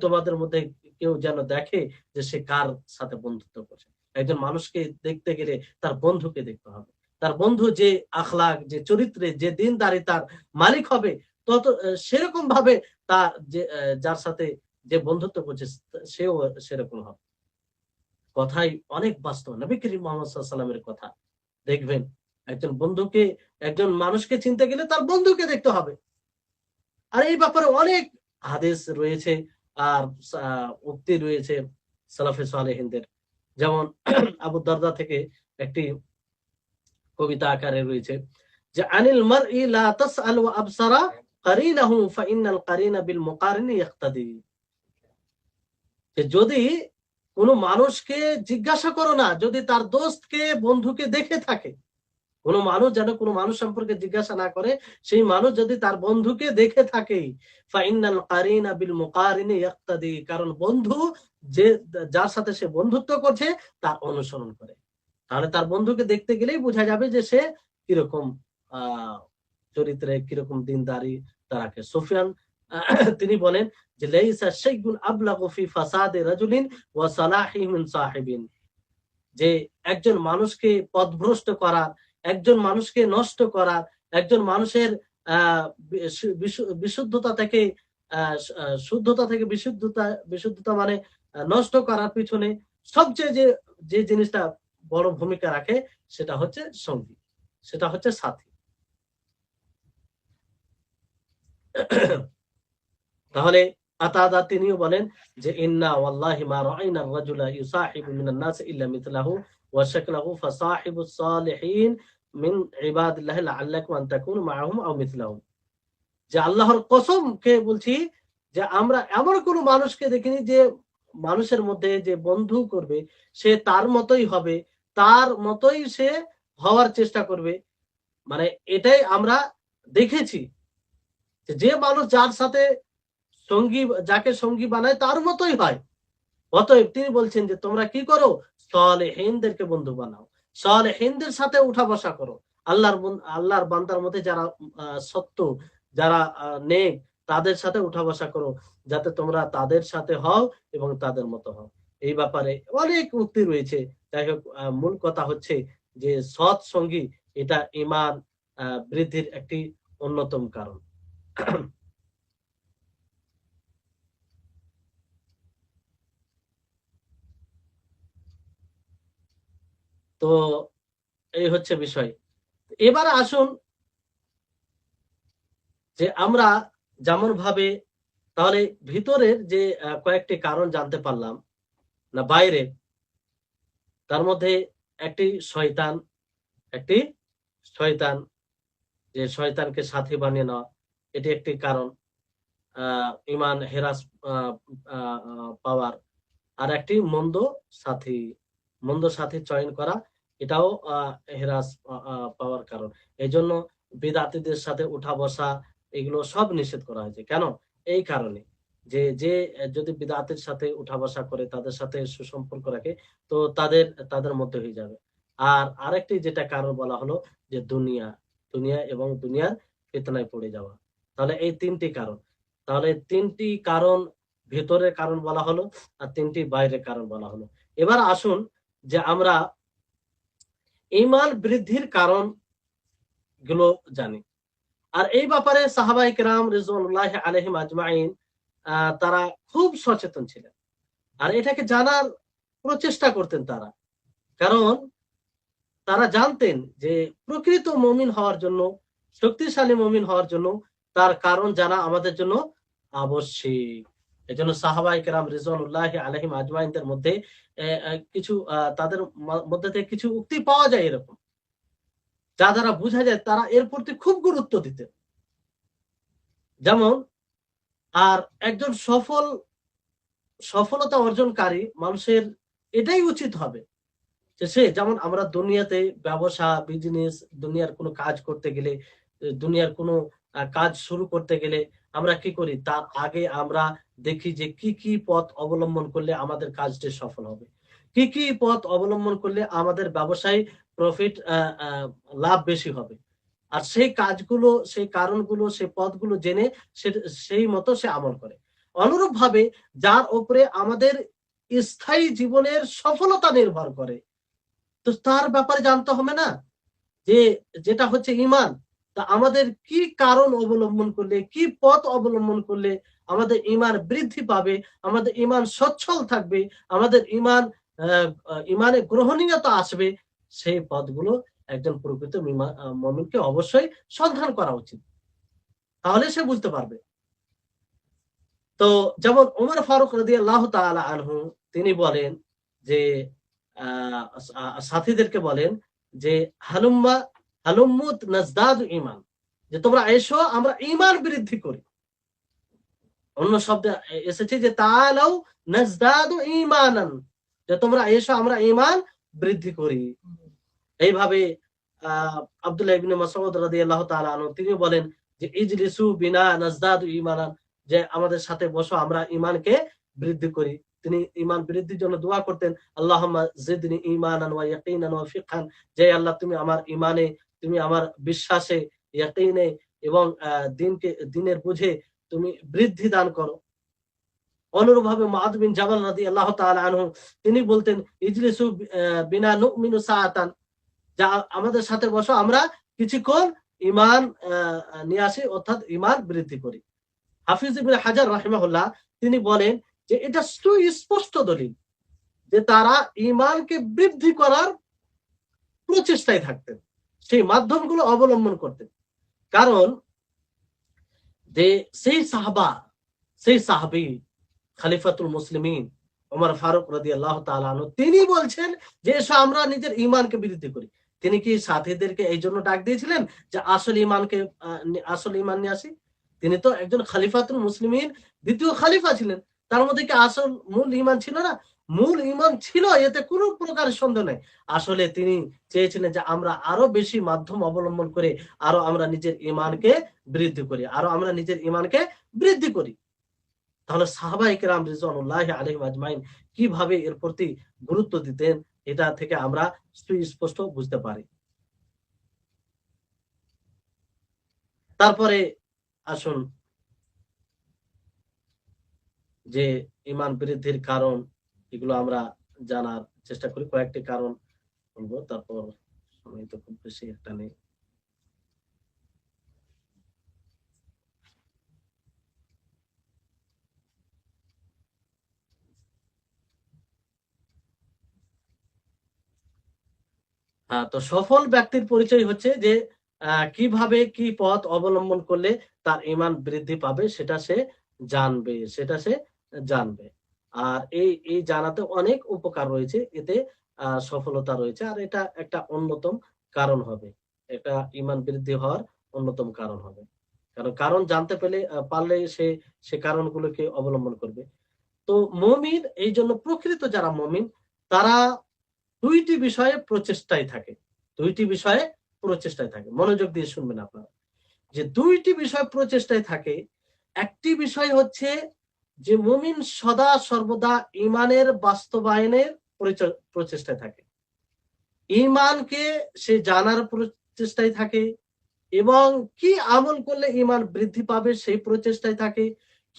তোমাদের মধ্যে কেউ যেন দেখে যে সে কার সাথে বন্ধুত্ব করছে। একজন মানুষকে দেখতে গেলে তার বন্ধুকে দেখতে হবে। তার বন্ধু যে আখলাক, যে চরিত্রে, যে দ্বীনদারি তার মালিক হবে, তত সেরকম ভাবে তার যে যার সাথে যে বন্ধুত্ব করছে সেও সেরকম হবে। কথাই অনেক বাস্তব। নবী করিম মুহাম্মদ সাল্লাল্লাহু আলাইহি ওয়াসাল্লামের কথা দেখবেন, একজন মানুষকে চিনতে গেলে তার বন্ধুকে দেখতে হবে। আর এই ব্যাপারে অনেক হাদিস রয়েছে আর উক্তি রয়েছে সালাফে সালেহিনদের। যেমন আবু দারদা থেকে একটি কবিতা আকারে রয়েছে যে আনিল মারই লা তাসআল ওয়া আবসারা কারিনাহু ফাইনাল কারিনা বিল মুকারিনি ইক্তাদি। যে যদি কোনো মানুষকে জিজ্ঞাসা করো না, যদি তার দোস্তকে বন্ধুকে দেখে থাকে, কোনো মানুষ যেন কোনো মানুষ সম্পর্কে জিজ্ঞাসা না করে, সেই মানুষ যদি তার বন্ধুকে দেখে থাকে, ফাইনাল কারিনা বিল মুকারিনি ইক্তাদি, কারণ বন্ধু যে যার সাথে সে বন্ধুত্ব করছে তার অনুসরণ করে। তাহলে তার বন্ধুকে দেখতে গেলেই বোঝা যাবে যে সে কিরকম চরিত্রে, কিরকম দিনদারি তার রাখে। সুফিয়ান তিনি বলেন যে লাইসা শাইউন আবলাগু ফি ফাসাদি রাজুলিন ওয়া সালাহি মিন সাহিবিন, যে একজন মানুষকে পথভ্রষ্ট করার, একজন মানুষকে নষ্ট করার, একজন মানুষের বিশুদ্ধতা থেকে শুদ্ধতা থেকে বিশুদ্ধতা মানে নষ্ট করার পিছনে সবচেয়ে যে জিনিসটা বড় ভূমিকা রাখে সেটা হচ্ছে সঙ্গী, সেটা হচ্ছে সাথী। তাহলে আতাদা তিনিও বলেন যে ইন্না ওয়াল্লাহি মা রাআইনা আর-রাজুলা ইউসাহিবু মিনান নাস ইল্লা মিথলাহু ওয়া শাকলাহু ফাসাহিবুস সালিহিন মিন ইবাদিল্লাহি লাআল্লাকুম আন তাকুনু মাআহুম আও মিথলাহুম। যে আল্লাহর কসম কে বলছি যে আমরা এমন কোন মানুষকে দেখিনি যে মানুষের মধ্যে যে বন্ধু করবে সে তার মতোই হবে, তার মতোই সে হওয়ার চেষ্টা করবে। মানে এটাই আমরা দেখেছি যে মানুষ যার সাথে সঙ্গী, যাকে সঙ্গী বানায় তার মতোই হয়। অতএব তিনি বলছেন যে তোমরা কি করো, সালেহীনদেরকে বন্ধু বানাও, সালেহীনদের সাথে উঠা বসা করো। আল্লাহর বান্দার মধ্যে যারা সত্য, যারা নেক, তাদের সাথে উঠা বসা করো, যাতে তোমরা তাদের সাথে হও এবং তাদের মতো হও। এই ব্যাপারে অনেক উক্তি রয়েছে। যাই হোক, মূল কথা হচ্ছে যে সৎ সঙ্গী এটা ঈমান বৃদ্ধির একটি অন্যতম কারণ। তো এই হচ্ছে বিষয়। এবার আসুন যে আমরা যেমন ভাবে তাহলে ভিতরের যে কয়েকটি কারণ জানতে পারলাম না বাইরে, তার মধ্যে একটি শয়তান, যে শয়তানকে সাথী বানিয়ে নেওয়া, এটি একটি কারণ ঈমান হেরাস পাওয়ার। আর একটি মন্দ সাথী চয়ন করা, এটাও হেরাস পাওয়ার কারণ। এই জন্য বিদআতীদের সাথে উঠা বসা এগুলো সব নিষেধ করা হয়েছে। কেন? এই কারণে যে যদি বিদআতের সাথে উঠা বসা করে, তাদের সাথে সুসম্পর্ক রাখে, তো তাদের মধ্যে হয়ে যাবে। আর আরেকটি যেটা কারণ বলা হলো যে দুনিয়া এবং দুনিয়ার ফিতনায় পড়ে যাওয়া। তাহলে এই তিনটি কারণ, তাহলে তিনটি কারণ ভেতরের কারণ বলা হলো আর তিনটি বাইরের কারণ বলা হলো। এবার আসুন যে আমরা ঈমান বৃদ্ধির কারণ গুলো জানি। আর এই ব্যাপারে সাহাবায়ে কেরাম রিজওয়ানুল্লাহি আলাইহিম আজমাইন তারা খুব সচেতন ছিলেন আর এটাকে জানার প্রচেষ্টা করতেন তারা। কারণ তারা জানতেন যে প্রকৃত মুমিন হওয়ার জন্য, শক্তিশালী মুমিন হওয়ার জন্য তার কারণ জানা আমাদের জন্য আবশ্যক। এজন্য সাহাবায়ে কেরাম রিজওয়ানুল্লাহি আলাইহিম আজমাইনদের মধ্যে কিছু তাদের মধ্যে থেকে কিছু উক্তি পাওয়া যায় এরকম, যা দ্বারা বোঝা যায় তারা এর প্রতি খুব গুরুত্ব দিতেন। যেমন আর একজন সফলতা অর্জনকারী মানুষের এটাই উচিত হবে যে সে, যেমন আমরা দুনিয়াতে ব্যবসা, বিজনেস, দুনিয়ার কোনো কাজ করতে গেলে, দুনিয়ার কোনো কাজ শুরু করতে গেলে আমরা কি করি, তার আগে আমরা দেখি যে কি কি পথ অবলম্বন করলে আমাদের কাজটি সফল হবে, কি কি পথ অবলম্বন করলে আমাদের ব্যবসায় প্রফিট লাভ বেশি হবে। আর সেই কাজগুলো, সেই কারণগুলো, সেই পথগুলো জেনে সেই মতো সে আমল করে। অনুরূপ ভাবে যার উপরে আমাদের স্থায়ী জীবনের সফলতা নির্ভর করে, তো তার ব্যাপারে জানতে হবে না যে যেটা হচ্ছে ঈমান, তা আমাদের কি কারণ অবলম্বন করলে, কি পথ অবলম্বন করলে আমাদের ঈমান বৃদ্ধি পাবে, আমাদের ঈমান সচ্ছল থাকবে, আমাদের ঈমানে গ্রহণীয়তা আসবে, সেই পথগুলো একজন প্রকৃত মুমিনকে অবশ্যই সন্ধান করা উচিত, তাহলে সে বুঝতে পারবে। তো যেমন ওমর ফারুক রাদিয়াল্লাহু তাআলা আনহু তিনি বলেন যে সাথীদেরকে বলেন যে হালুম্মা হালুম্মুত নাজদাদু ঈমান, যে তোমরা এসো আমরা ঈমান বৃদ্ধি করি। অন্য শব্দে এসেছে যে তাআলাউ নাজদাদু ঈমানান, যে তোমরা এসো আমরা ঈমান বৃদ্ধি করি। এইভাবে আব্দুল্লাহ ইবনে মাসউদ রাদিয়াল্লাহু তাআলা আনহু তিনি বলেন যে ইজলিসু বিনা নাজদাদু ঈমানান, যে আমাদের সাথে বসো আমরা ঈমানকে বৃদ্ধি করি। তিনি ঈমান বৃদ্ধির জন্য দোয়া করতেন, আল্লাহুম্মা জিদনি ঈমানান ওয়া ইয়াকিনান ওয়া ফিকহান, যে আল্লাহ তুমি আমার ঈমানে, তুমি আমার বিশ্বাসে, ইয়াকিনে এবং দিনের বুঝে তুমি বৃদ্ধি দান করো। অনুরূপভাবে মুআয বিন জাবাল রাদিয়াল্লাহু তাআলা আনহু তিনি বলতেন ইজলিসু বিনা নুমিনু সাআতান, যা আমাদের সাথে বসো আমরা কিছুক্ষণ ঈমান নিয়ে আসি, অর্থাৎ ঈমান বৃদ্ধি করি। হাফিজ ইবনে হাজার রাহিমাহুল্লাহ তিনি বলেন যে এটা সুস্পষ্ট দলিল যে তারা ঈমানকে বৃদ্ধি করার প্রচেষ্টায় থাকতেন, সেই মাধ্যমগুলো অবলম্বন করতেন। কারণ যে সেই সাহাবী খলিফাতুল মুসলিমিন ওমর ফারুক রাদিয়াল্লাহু তাআলা আনহু তিনি বলছেন যে এসো আমরা নিজের ঈমানকে বৃদ্ধি করি। তিনি কি সাথীদেরকে এই জন্য ডাক দিয়েছিলেন যে আসল ঈমান নিয়ে আসি? তিনি তো একজন খলিফাতুল মুসলিমিন, দ্বিতীয় খলিফা ছিলেন। তার মধ্যে কি আসল মূল ঈমান ছিল না? মূল ঈমান ছিল, এতে কোনো প্রকার সন্দেহ নাই। আসলে তিনি চেয়েছিলেন যে আমরা আরো বেশি মাধ্যম অবলম্বন করে আরো আমরা নিজের ঈমানকে বৃদ্ধি করি। তাহলে সাহাবায়ে কেরাম রিজওয়ানুল্লাহি আলাইহিম আজমাইন কিভাবে এর প্রতি গুরুত্ব দিতেন, এটা থেকে আমরা সুস্পষ্ট বুঝতে পারি। তারপরে আসুন যে ঈমান বৃদ্ধির কারণ, এগুলো আমরা জানার চেষ্টা করি। কয়েকটি কারণ বলবো, তারপর সময় তো খুব বেশি একটা নেই। তো সফল ব্যক্তির পরিচয় হচ্ছে যে কিভাবে কি পথ অবলম্বন করলে তার ঈমান বৃদ্ধি পাবে সেটা সে জানবে। আর এই জানাতে অনেক উপকার রয়েছে, এতে সফলতা রয়েছে। আর এটা একটা অন্যতম কারণ হবে। এটা ঈমান বৃদ্ধি হওয়ার অন্যতম কারণ হবে। কারণ জানতে পারলে সে কারণগুলোকে অবলম্বন করবে। তো মুমিন, এই জন্য প্রকৃত যারা মুমিন তারা দুইটি বিষয়ে প্রচেষ্টায় থাকে। মনোযোগ দিয়ে শুনবেন আপনারা, যে দুইটি বিষয় প্রচেষ্টায় থাকে। একটি বিষয় হচ্ছে যে মুমিন সদা সর্বদা ঈমানের বাস্তবায়নের প্রচেষ্টায় থাকে, ঈমানকে সে জানার প্রচেষ্টায় থাকে, এবং কি আমল করলে ঈমান বৃদ্ধি পাবে সেই প্রচেষ্টায় থাকে,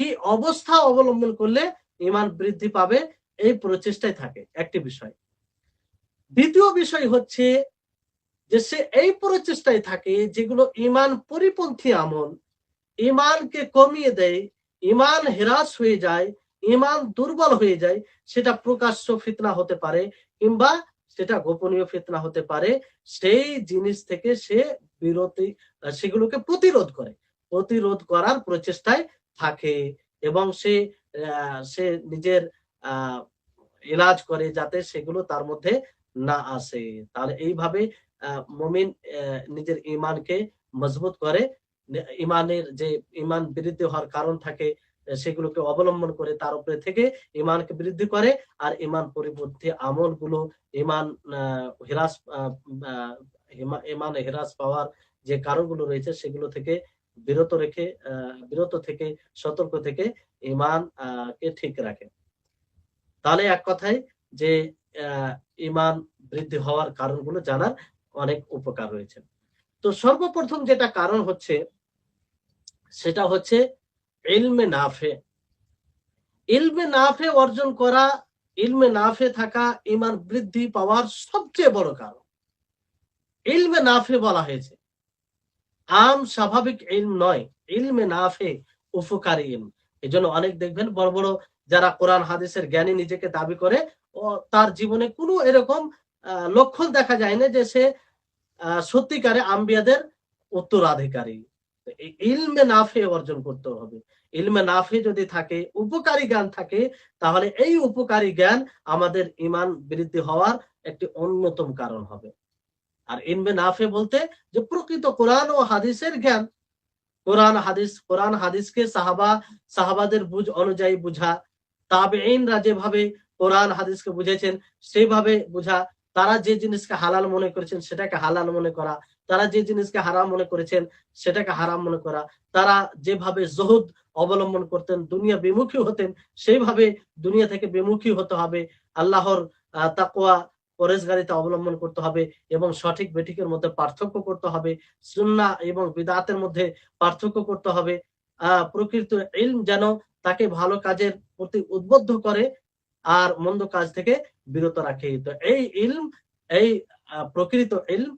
কি অবস্থা অবলম্বন করলে ঈমান বৃদ্ধি পাবে এই প্রচেষ্টায় থাকে। একটি বিষয়। দ্বিতীয় বিষয় হচ্ছে যে সে এই প্রচেষ্টায় থাকে যেগুলো ঈমান পরিপন্থী আমল, ঈমানকে কমিয়ে দেয়, ঈমান হ্রাস হয়ে যায়, ঈমান দুর্বল হয়ে যায়। সেটা প্রকাশ্য ফিতনা হতে পারে কিংবা সেটা গোপনীয় ফিতনা হতে পারে। সেই জিনিস থেকে সে সেগুলোকে প্রতিরোধ করার প্রচেষ্টায় থাকে, এবং সে নিজের ইলাজ করে যাতে সেগুলো তার মধ্যে না আসে। তাহলে এইভাবে মুমিন নিজের ঈমানকে মজবুত করে, ঈমানের যে ঈমান বৃদ্ধি হওয়ার কারণ থাকে সেগুলোকে অবলম্বন করে তার উপরে থেকে ঈমানকে বৃদ্ধি করে। আর ঈমান পরিপন্থী আমলগুলো, ঈমান হ্রাস পাওয়ার যে কারণগুলো রয়েছে সেগুলো থেকে বিরত থেকে সতর্ক থেকে ঈমান কে ঠিক রাখে। তাহলে এক কথায় যে ঈমান বৃদ্ধি হওয়ার কারণগুলো জানার অনেক উপকার রয়েছে। তো সর্বপ্রথম যেটা কারণ হচ্ছে সেটা হচ্ছে ইলমে নাফে। ইলমে নাফে অর্জন করা, ইলমে নাফে থাকা ঈমান বৃদ্ধি পাওয়ার সবচেয়ে বড় কারণ। ইলমে নাফে বলা হয়েছে, আম স্বাভাবিক ইলম নয়, ইলমে নাফে, উপকারী ইলম। এই জন্য অনেক দেখবেন বড় বড় যারা কোরআন হাদিসের জ্ঞানী নিজেকে দাবি করে, ও তার জীবনে কোনো এরকম লক্ষণ দেখা যায় না যে সে সত্যিকারে আম্বিয়াদের উত্তরাধিকারী। ইলমে নাফে অর্জন করতে হবে। ইলমে নাফে যদি থাকে, উপকারী জ্ঞান থাকে, তাহলে এই উপকারী জ্ঞান আমাদের ঈমান বৃদ্ধি হওয়ার একটি অন্যতম কারণ হবে। আর ইলমে নাফে বলতে যে প্রকৃত কোরআন ও হাদিসের জ্ঞান, কোরআন হাদিসকে সাহাবাদের বুঝ অনুযায়ী বুঝা, তাবেঈনরা যেভাবে কোরআন হাদিসকে বুঝেছেন সেইভাবে বুঝা, তারা যে জিনিসকে হালাল মনে করেছেন সেটাকে হালাল মনে করা, তারা যে জিনিসকে হারাম মনে করেছেন সেটাকে হারাম মনে করা, তারা যেভাবে জহুদ অবলম্বন করতেন, দুনিয়া বিমুখী হতেন, সেইভাবে দুনিয়া থেকে বিমুখী হতে হবে। আল্লাহর তাকওয়া পরেজগারিতা অবলম্বন করতে হবে এবং সঠিক বেঠিকের মধ্যে পার্থক্য করতে হবে, সুন্নাহ এবং বিদআতের মধ্যে পার্থক্য করতে হবে। প্রকৃত ইলম যেন তাকে ভালো কাজের প্রতি উদ্বুদ্ধ করে আর মন্দ কাজ থেকে বিরত রাখে। তো এই ইলম, এই প্রকৃত ইলম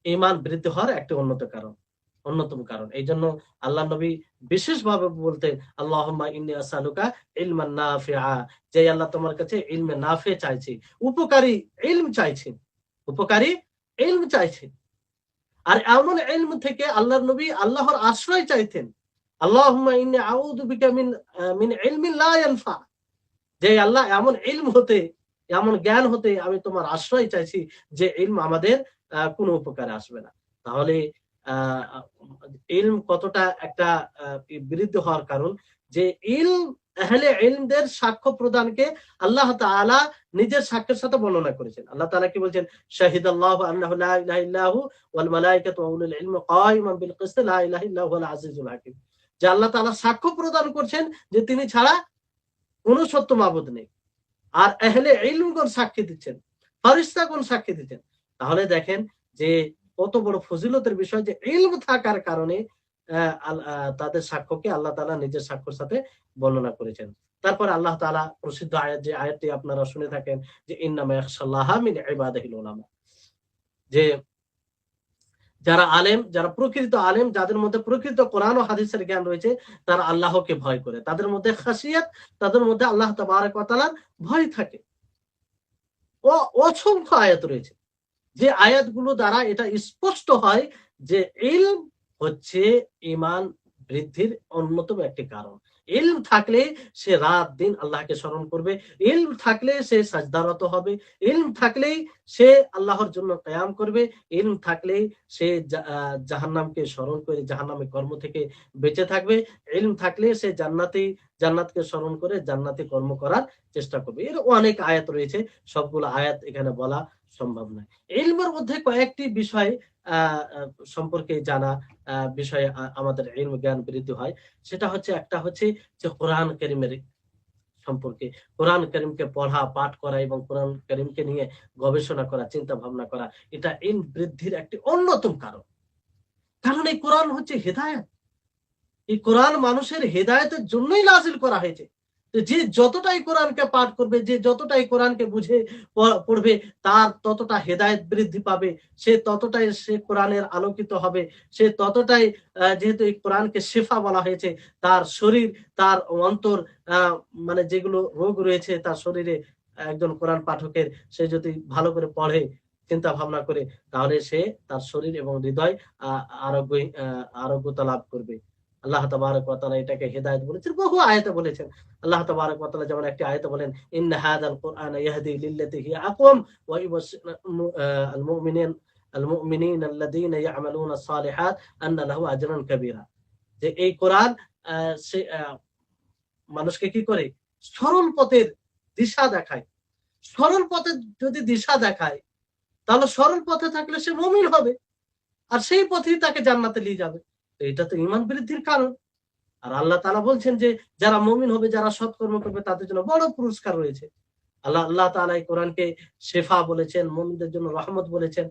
ঈমান বৃদ্ধি হওয়ার একটি অন্যতম কারণ। এই জন্য আল্লাহ নবী বিশেষভাবে বলতেন, আল্লাহুম্মা ইন্নী আসআলুকা ইলমান নাফিআ, যে আল্লাহ তোমার কাছে ইলমে নাফে চাইছি, উপকারী ইলম চাইছি, উপকারী ইলম চাইছি। আর এমন ইলম থেকে আল্লাহর নবী আল্লাহর আশ্রয় চাইতেন, আল্লাহুম্মা ইন্নী আউযু বিকা মিন ইলমিন লা ইয়ানফা, যে আল্লাহ এমন ইলম হতে, এমন জ্ঞান হতে আমি তোমার আশ্রয় চাইছি যে ইলম আমাদের কোনো উপকারে আসবে না। তাহলে ইলম কতটা একটা বিরুদ্ধ হওয়ার কারণ, যে ইলম, আহলে ইলমদের সাক্ষ্য প্রদানকে আল্লাহ তাআলা নিজের সাক্ষ্যের সাথে বর্ণনা করেছেন। আল্লাহ তাআলা কি বলছেন, শাহিদাল্লাহু আন্নাহু লা ইলাহা ইল্লাহু ওয়াল মালায়েকাতু ওয়া উলুল ইলমি কায়িমান বিল কিসত লা ইলাহা ইল্লা হুয়াল আজিজুল হাকীম, যে আল্লাহ তাআলা সাক্ষ্য প্রদান করছেন যে তিনি ছাড়া কোন সত্য মাবুদ নেই। আর আহলে ইলমগণ সাক্ষী দিচ্ছেন, ফেরেশতাগণ সাক্ষী দিচ্ছেন। তাহলে দেখেন যে কত বড় ফজিলতের বিষয় যে ইলম থাকার কারণে তাদের সাক্ষ্যকে আল্লাহ তাআলা নিজের সাক্ষ্যের সাথে বর্ণনা করেছেন। তারপর আল্লাহ তাআলা প্রসিদ্ধ আয়াত, যে আয়াতটি আপনারা শুনে থাকেন, যে ইন্নামা ইয়াখশাল্লাহা মিন ইবাদিহিল উলামা, যে যারা আলেম, যারা প্রকৃত আলেম, যাদের মধ্যে প্রকৃত কোরআন ও হাদিসের জ্ঞান রয়েছে, তারা আল্লাহকে ভয় করে, তাদের মধ্যে খাশিয়াত, তাদের মধ্যে আল্লাহ তাবারক ওয়া তাআলার ভয় থাকে। অসংখ্য আয়াত রয়েছে যে আয়াতগুলো দ্বারা এটা স্পষ্ট হয় যে ইলম হচ্ছে ঈমান বৃদ্ধির অন্যতম একটি কারণ। ইলম থাকলে সে রাত দিন আল্লাহকে স্মরণ করবে, ইলম থাকলে সে সাজদারত হবে, ইলম থাকলেই সে আল্লাহর জন্য কিয়াম করবে, ইলম থাকলেই সে জাহান্নামকে স্মরণ করে জাহান্নামের কর্ম থেকে বেঁচে থাকবে, ইলম থাকলে সে জান্নাতকে স্মরণ করে জান্নাতি কর্ম করার চেষ্টা করবে। এর অনেক আয়াত রয়েছে, সবগুলো আয়াত এখানে বলা সম্ভব নয়। ইলমের মধ্যে কয়েকটি বিষয় সম্পর্কে জানা, বিষয়ে আমাদের ইলম জ্ঞান বৃদ্ধি হয়। সেটা হচ্ছে, একটা হচ্ছে যে কোরআন কারীমের সম্পর্কে, কোরআন কারীমকে পড়া, পাঠ করা এবং কোরআন কারীমকে নিয়ে গবেষণা করা, চিন্তা ভাবনা করা, এটা ইলম বৃদ্ধির একটি অন্যতম কারণ। কারণ এই কোরআন হচ্ছে হেদায়েত, এই কোরআন মানুষের হেদায়েতের জন্যই নাজিল করা হয়েছে। যে যতটাই কোরআনকে পাঠ করবে, যে যতটাই কোরআনকে বুঝে পড়বে, তার ততটা হেদায়েত বৃদ্ধি পাবে, সে ততটাই সে কোরআনের আলোকিত হবে, সে ততটাই, যেহেতু এই কোরআনকে শিফা বলা হয়েছে, তার শরীর, তার অন্তর, মানে যেগুলো রোগ রয়েছে তার শরীরে, একজন কোরআন পাঠকের, সে যদি ভালো করে পড়ে, চিন্তা ভাবনা করে, তাহলে সে তার শরীর এবং হৃদয় আরোগ্যতা লাভ করবে। আল্লাহ তাবারক ওয়া তাআলা এটাকে হেদায়েত বলেছেন, বহু আয়াতে বলেছেন। আল্লাহ তাবারক ওয়া তাআলা যেমন একটি আয়াতে বলেন, ইন্না হাযাল কুরআনা ইয়াহদি লিল্লাতী হিয়া আকওয়াম ওয়া ইউবাশশিরু আল মুমিনিনা আল্লাযীনা ইয়া'মালুনা আস-সালিহাত আন্না লাহু আজরান কাবীরা, যে এই কোরআন সে মানুষকে কি করে, সরল পথের দিশা দেখায়। সরল পথে যদি দিশা দেখায়, তাহলে সরল পথে থাকলে সে মুমিন হবে, আর সেই পথেই তাকে জান্নাতে নিয়ে যাবে। এটা তো ঈমান বৃদ্ধির কারণ। আর আল্লাহ তাআলা বলছেন যে যারা মুমিন হবে, যারা সৎকর্ম করবে, তাদের জন্য বড় পুরস্কার রয়েছে। আল্লাহ তাআলা এই কোরআনকে শিফা বলেছেন, মুমিনদের জন্য রহমত বলেছেন।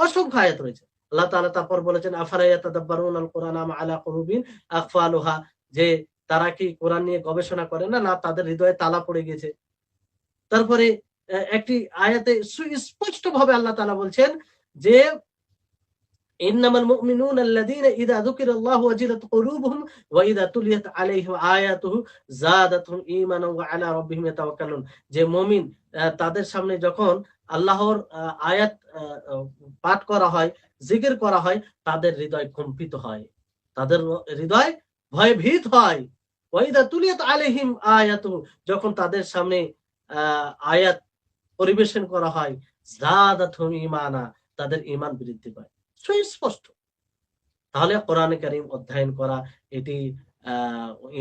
অসংখ্য আয়াত রয়েছে। আল্লাহ তাআলা তারপর বলেছেন, আফালা ইয়াতাদাব্বারুনাল কুরআনা আম আলা কুলুবিন আকফালুহা, যে তারা কি কোরআন নিয়ে গবেষণা করে না, না তাদের হৃদয়ে তালা পড়ে গেছে। তারপরে একটি আয়াতে সুস্পষ্ট ভাবে আল্লাহ তাআলা বলছেন যে ইন্নামাল মুমিনুনা আল্লাযীনা ইযা যুকিরাল্লাহু ওয়াজিলাত কুলুবুহুম ওয়া ইযা তুলিয়াত আলাইহিম আয়াতুহু যাদাতহুম ঈমানান ওয়া আলা রাব্বিহিম ইয়াতাওয়াক্কালুন, যে মুমিন, তাদের সামনে যখন আল্লাহর আয়াত পাঠ করা হয়, জিকির করা হয়, তাদের হৃদয় কম্পিত হয়, তাদের হৃদয় ভয়ভীত হয়। ওয়া ইযা তুলিয়াত আলাইহিম আয়াতুহু, যখন তাদের সামনে আয়াত পরিবেশন করা হয়, যাদাতহুম ঈমানা, তাদের ঈমান বৃদ্ধি পায়। সুস্পষ্ট। তাহলে কোরআন কারীম অধ্যয়ন করা এটি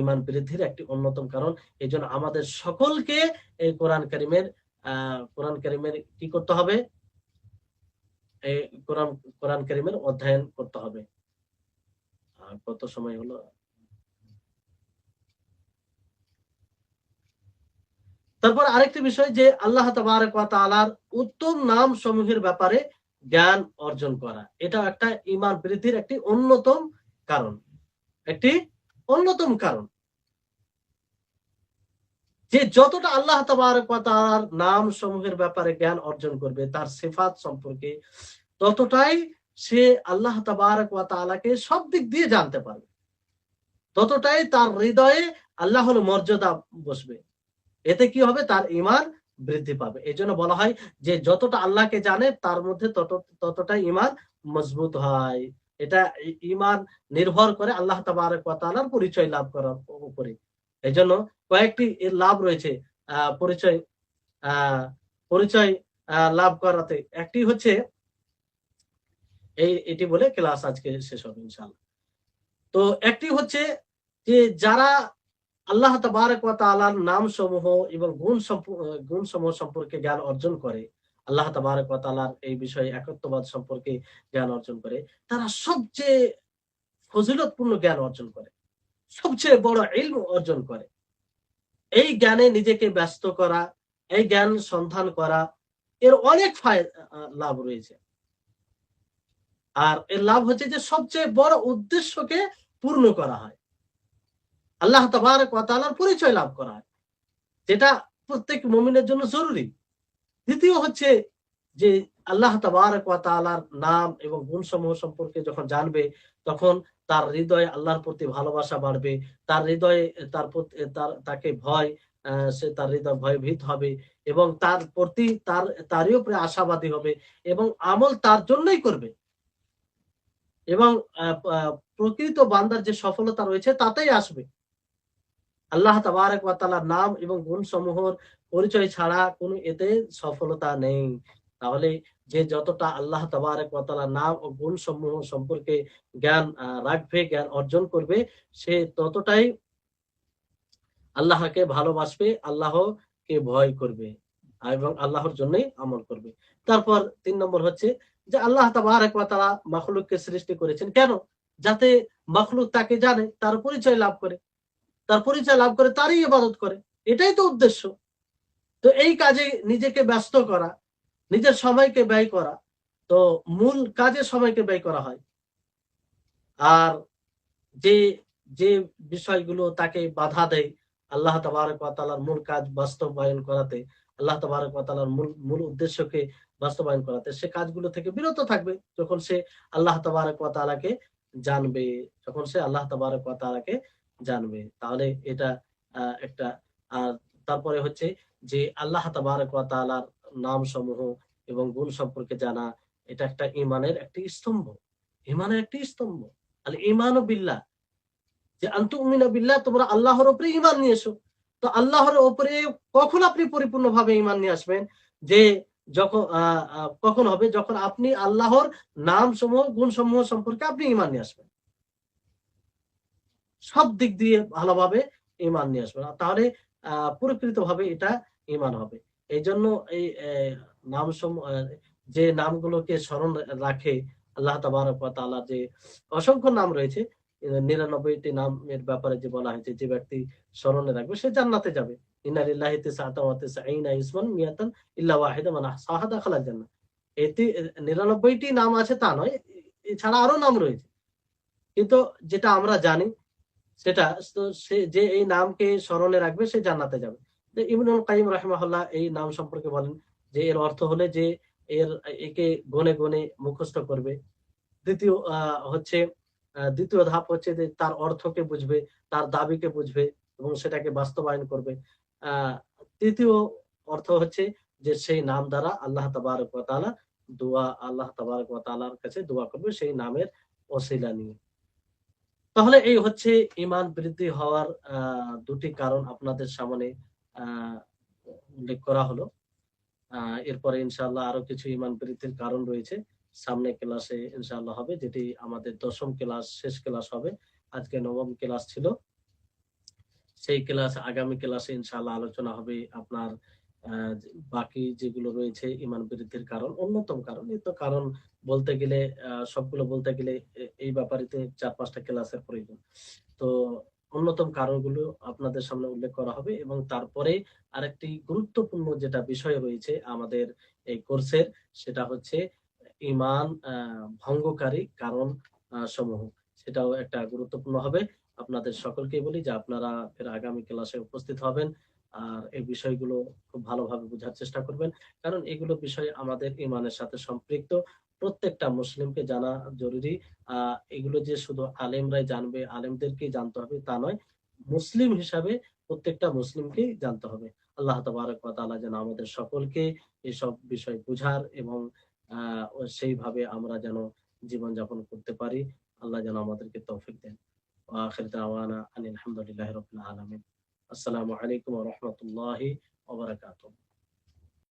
ঈমান বৃদ্ধির একটি অন্যতম কারণ। এজন্য আমাদের সকলকে এই কোরআন কারীমের কি করতে হবে? এই কোরআন কারীমের অধ্যয়ন করতে হবে। কত সময় হলো? তারপর আরেকটি বিষয় যে আল্লাহ তাবারক ওয়া তাআলার উত্তম নাম সমূহের ব্যাপারে জ্ঞান অর্জন করা। এটাও একটা ঈমান বৃদ্ধির একটি অন্যতম কারণ। একটি অন্যতম কারণ। যে যতটা আল্লাহ তাবারক ওয়া তাআলার নাম সমূহের ব্যাপারে জ্ঞান অর্জন করবে, তার সিফাত সম্পর্কে, ততটাই সে আল্লাহ তাবারক ওয়া তাআলাকে সব দিক দিয়ে জানতে পারবে। ততটাই তার হৃদয়ে আল্লাহর মর্যাদা বসবে। এতে কি হবে? তার ঈমান বৃদ্ধি পাবে। এজন্য বলা হয় যে যতটা আল্লাহকে জানে তার মধ্যে ততটাই ঈমান মজবুত হয়। এটা ঈমান নির্ভর করে আল্লাহ তাবারক ওয়া তাআলার পরিচয় লাভ করার উপরে। এজন্য কয়েকটি এর লাভ রয়েছে পরিচয় আ পরিচয় লাভ করাতে। একটি হচ্ছে এটি বলে ক্লাস আজকে শেষ হবে ইনশাআল্লাহ। তো একটি হচ্ছে যে যারা আল্লাহ তাবারক ওয়া তাআলার নামসমূহ এবং গুণসমূহ সম্পর্কে জ্ঞান অর্জন করে, আল্লাহ তাবারক ওয়া তাআলার এই বিষয়ে একত্ববাদ সম্পর্কে জ্ঞান অর্জন করে, তারা সবচেয়ে ফজিলতপূর্ণ জ্ঞান অর্জন করে। সবচেয়ে বড় ইলম অর্জন করে। এই জ্ঞানে নিজেকে ব্যস্ত করা, এই জ্ঞান সন্ধান করা, এর অনেক লাভ রয়েছে। আর এর লাভ হচ্ছে যে সবচেয়ে বড় উদ্দেশ্যকে পূর্ণ করা হয়। আল্লাহ তাবারক ওয়া তাআলার পরিচয় লাভ করা হয়। যেটা প্রত্যেক মুমিনের জন্য জরুরি। দ্বিতীয় হচ্ছে যে আল্লাহ তাবারক ওয়া তাআলার নাম এবং গুণসমূহ সম্পর্কে যখন জানবে, তখন তার হৃদয়ে আল্লাহর প্রতি ভালোবাসা বাড়বে। তার হৃদয়ে তাকে ভয় সে তার হৃদয় ভয়ভীত হবে এবং তার প্রতি তারই উপরে আশাবাদী হবে এবং আমল তার জন্যই করবে। এবং আ আ প্রকৃত বান্দার যে সফলতা রয়েছে তাতেই আসবে। আল্লাহ তাবারক ওয়া তাআলার নাম এবং গুণসমূহর পরিচয় ছাড়া কোন এতে সফলতা নেই। তাহলে যে যতটা আল্লাহ তাবারক ওয়া তাআলার নাম ও গুণসমূহ সম্পর্কে জ্ঞান রাখবে, জ্ঞান অর্জন করবে, সে ততটাই আল্লাহকে ভালোবাসবে, আল্লাহকে ভয় করবে এবং আল্লাহর জন্যই আমল করবে। তারপর ৩ নম্বর হচ্ছে যে আল্লাহ তাবারক ওয়া তাআলা মাখলুককে সৃষ্টি করেছেন কেন? যাতে মাখলুক তাকে জানে, তার পরিচয় লাভ করে। তার পরিচয় লাভ করে তারই ইবাদত করে। এটাই তো উদ্দেশ্য। তো এই কাজে নিজেকে ব্যস্ত করা, নিজের সময়কে ব্যয় করা। তো মূল কাজে সময়কে ব্যয় করা হয়। আর যে, যে বিষয়গুলো তাকে বাধা দেয় আল্লাহ তাবারক ওয়া তাআলার মূল কাজ বাস্তবায়ন করাতে, আল্লাহ তাবারক ওয়া তাআলার মূল উদ্দেশ্যকে বাস্তবায়ন করাতে, সে কাজগুলো থেকে বিরত থাকবে। যখন সে আল্লাহ তাবারক ওয়া তাআলাকে জানবে, যখন সে আল্লাহ তাবারক ওয়া তাআলাকে জানবে। তাহলে এটা একটা আর তারপরে হচ্ছে যে আল্লাহ তাবারক ওয়া তাআলার নামসমূহ এবং গুণ সম্পর্কে জানা, এটা একটা ঈমানের একটি স্তম্ভ। ঈমানের একটি স্তম্ভ। আল ঈমানু বিল্লাহ, যে আনতুমিনা বিল্লাহ, তোমরা আল্লাহর উপরে ঈমান নিয়ে এসো। তো আল্লাহর উপরে কখন আপনি পরিপূর্ণভাবে ঈমান নিয়ে আসবেন? যে যখন কখন হবে? যখন আপনি আল্লাহর নামসমূহ, গুণসমূহ সম্পর্কে আপনি ঈমান নিয়ে আসবেন। সব দিক দিয়ে ভালোভাবে ঈমান নিয়ে আসবেন। তাহলে প্রকৃতভাবে এটা ঈমান হবে। এইজন্য এই যে নামগুলোকে স্মরণ রাখে আল্লাহ তাবারক ওয়া তাআলা, যে অসংখ্য নাম রয়েছে, ৯৯ টি নামের ব্যাপারে যে বলা হয়েছে, যে ব্যক্তি স্মরণে রাখবে সে জান্নাতে যাবে। ইন্না লিল্লাহি তিসআতান ওয়া তিসঈনা ইসমান মিয়াতান ইল্লা ওয়াহিদা মান আহসাহা দাখালাল জান্নাহ। এতে ৯৯ টি নাম আছে তা নয়। এছাড়া আরো নাম রয়েছে। কিন্তু যেটা আমরা জানি সেটা, তো সে যে এই নামকে স্মরণে রাখবে সে জান্নাতে যাবে। তো ইবনুল কাইয়িম রাহিমাহুল্লাহ এই নাম সম্পর্কে বলেন যে এর অর্থ হলে যে একে গনে গনে মুখস্থ করবে। দ্বিতীয় হচ্ছে দ্বিতীয় ধাপ হচ্ছে যে তার অর্থকে বুঝবে, তার দাবিকে বুঝবে এবং সেটাকে বাস্তবায়ন করবে। আ তৃতীয় অর্থ হচ্ছে যে সেই নাম দ্বারা আল্লাহ তাবারক ওয়া তাআলা আল্লাহ তাবারক ওয়া তাআলার কাছে দোয়া করবে সেই নামের ওসিলা নিয়ে। তাহলে এই হচ্ছে ঈমান বৃদ্ধি হওয়ার ২ টি কারণ আপনাদের সামনে আ উল্লেখ করা হলো। এরপরে ইনশাআল্লাহ আরো কিছু ঈমান বৃদ্ধির কারণ রয়েছে। সামনে ক্লাসে ইনশাআল্লাহ হবে, যেটি আমাদের ১০ম ক্লাস, শেষ ক্লাস হবে। আজকে ৯ম ক্লাস ছিল। সেই ক্লাস, আগামী ক্লাসে ইনশাআল্লাহ আলোচনা হবে আপনার বাকি যেগুলো রয়েছে ঈমান বৃদ্ধির কারণ, অন্যতম কারণ। এই তো কারণ বলতে গেলে, সবগুলো বলতে গেলে এই ব্যাপারেতে ৪-৫ টা ক্লাসের প্রয়োজন। তো অন্যতম কারণগুলো আপনাদের সামনে উল্লেখ করা হবে, এবং তারপরে আরেকটি গুরুত্বপূর্ণ যেটা বিষয় রয়েছে আমাদের এই কোর্সের, সেটা হচ্ছে ঈমান ভঙ্গকারী কারণ সমূহ। সেটাও একটা গুরুত্বপূর্ণ হবে। আপনাদের সকলকেই বলি যে আপনারা ফের আগামী ক্লাসে উপস্থিত হবেন। আর এই বিষয়গুলো খুব ভালোভাবে বোঝার চেষ্টা করবেন। কারণ এগুলো বিষয় আমাদের ঈমানের সাথে সম্পৃক্ত। প্রত্যেকটা মুসলিমকে জানা জরুরি। এগুলো যে শুধু আলেমরাই জানবে, আলেমদেরকেই জানতে হবে তা নয়। মুসলিম হিসাবে প্রত্যেকটা মুসলিমকেই জানতে হবে। আল্লাহ তাবারাক ওয়া তাআলা যেন আমাদের সকলকে এসব বিষয় বুঝার এবং সেইভাবে আমরা যেন জীবনযাপন করতে পারি। আল্লাহ যেন আমাদেরকে তৌফিক দেন। ওয়া আখির দাওয়ানা আনিল হামদুলিল্লাহি রাব্বিল আলামিন। আসসালামু আলাইকুম ওয়া রাহমাতুল্লাহি ওয়া বারাকাতুহু।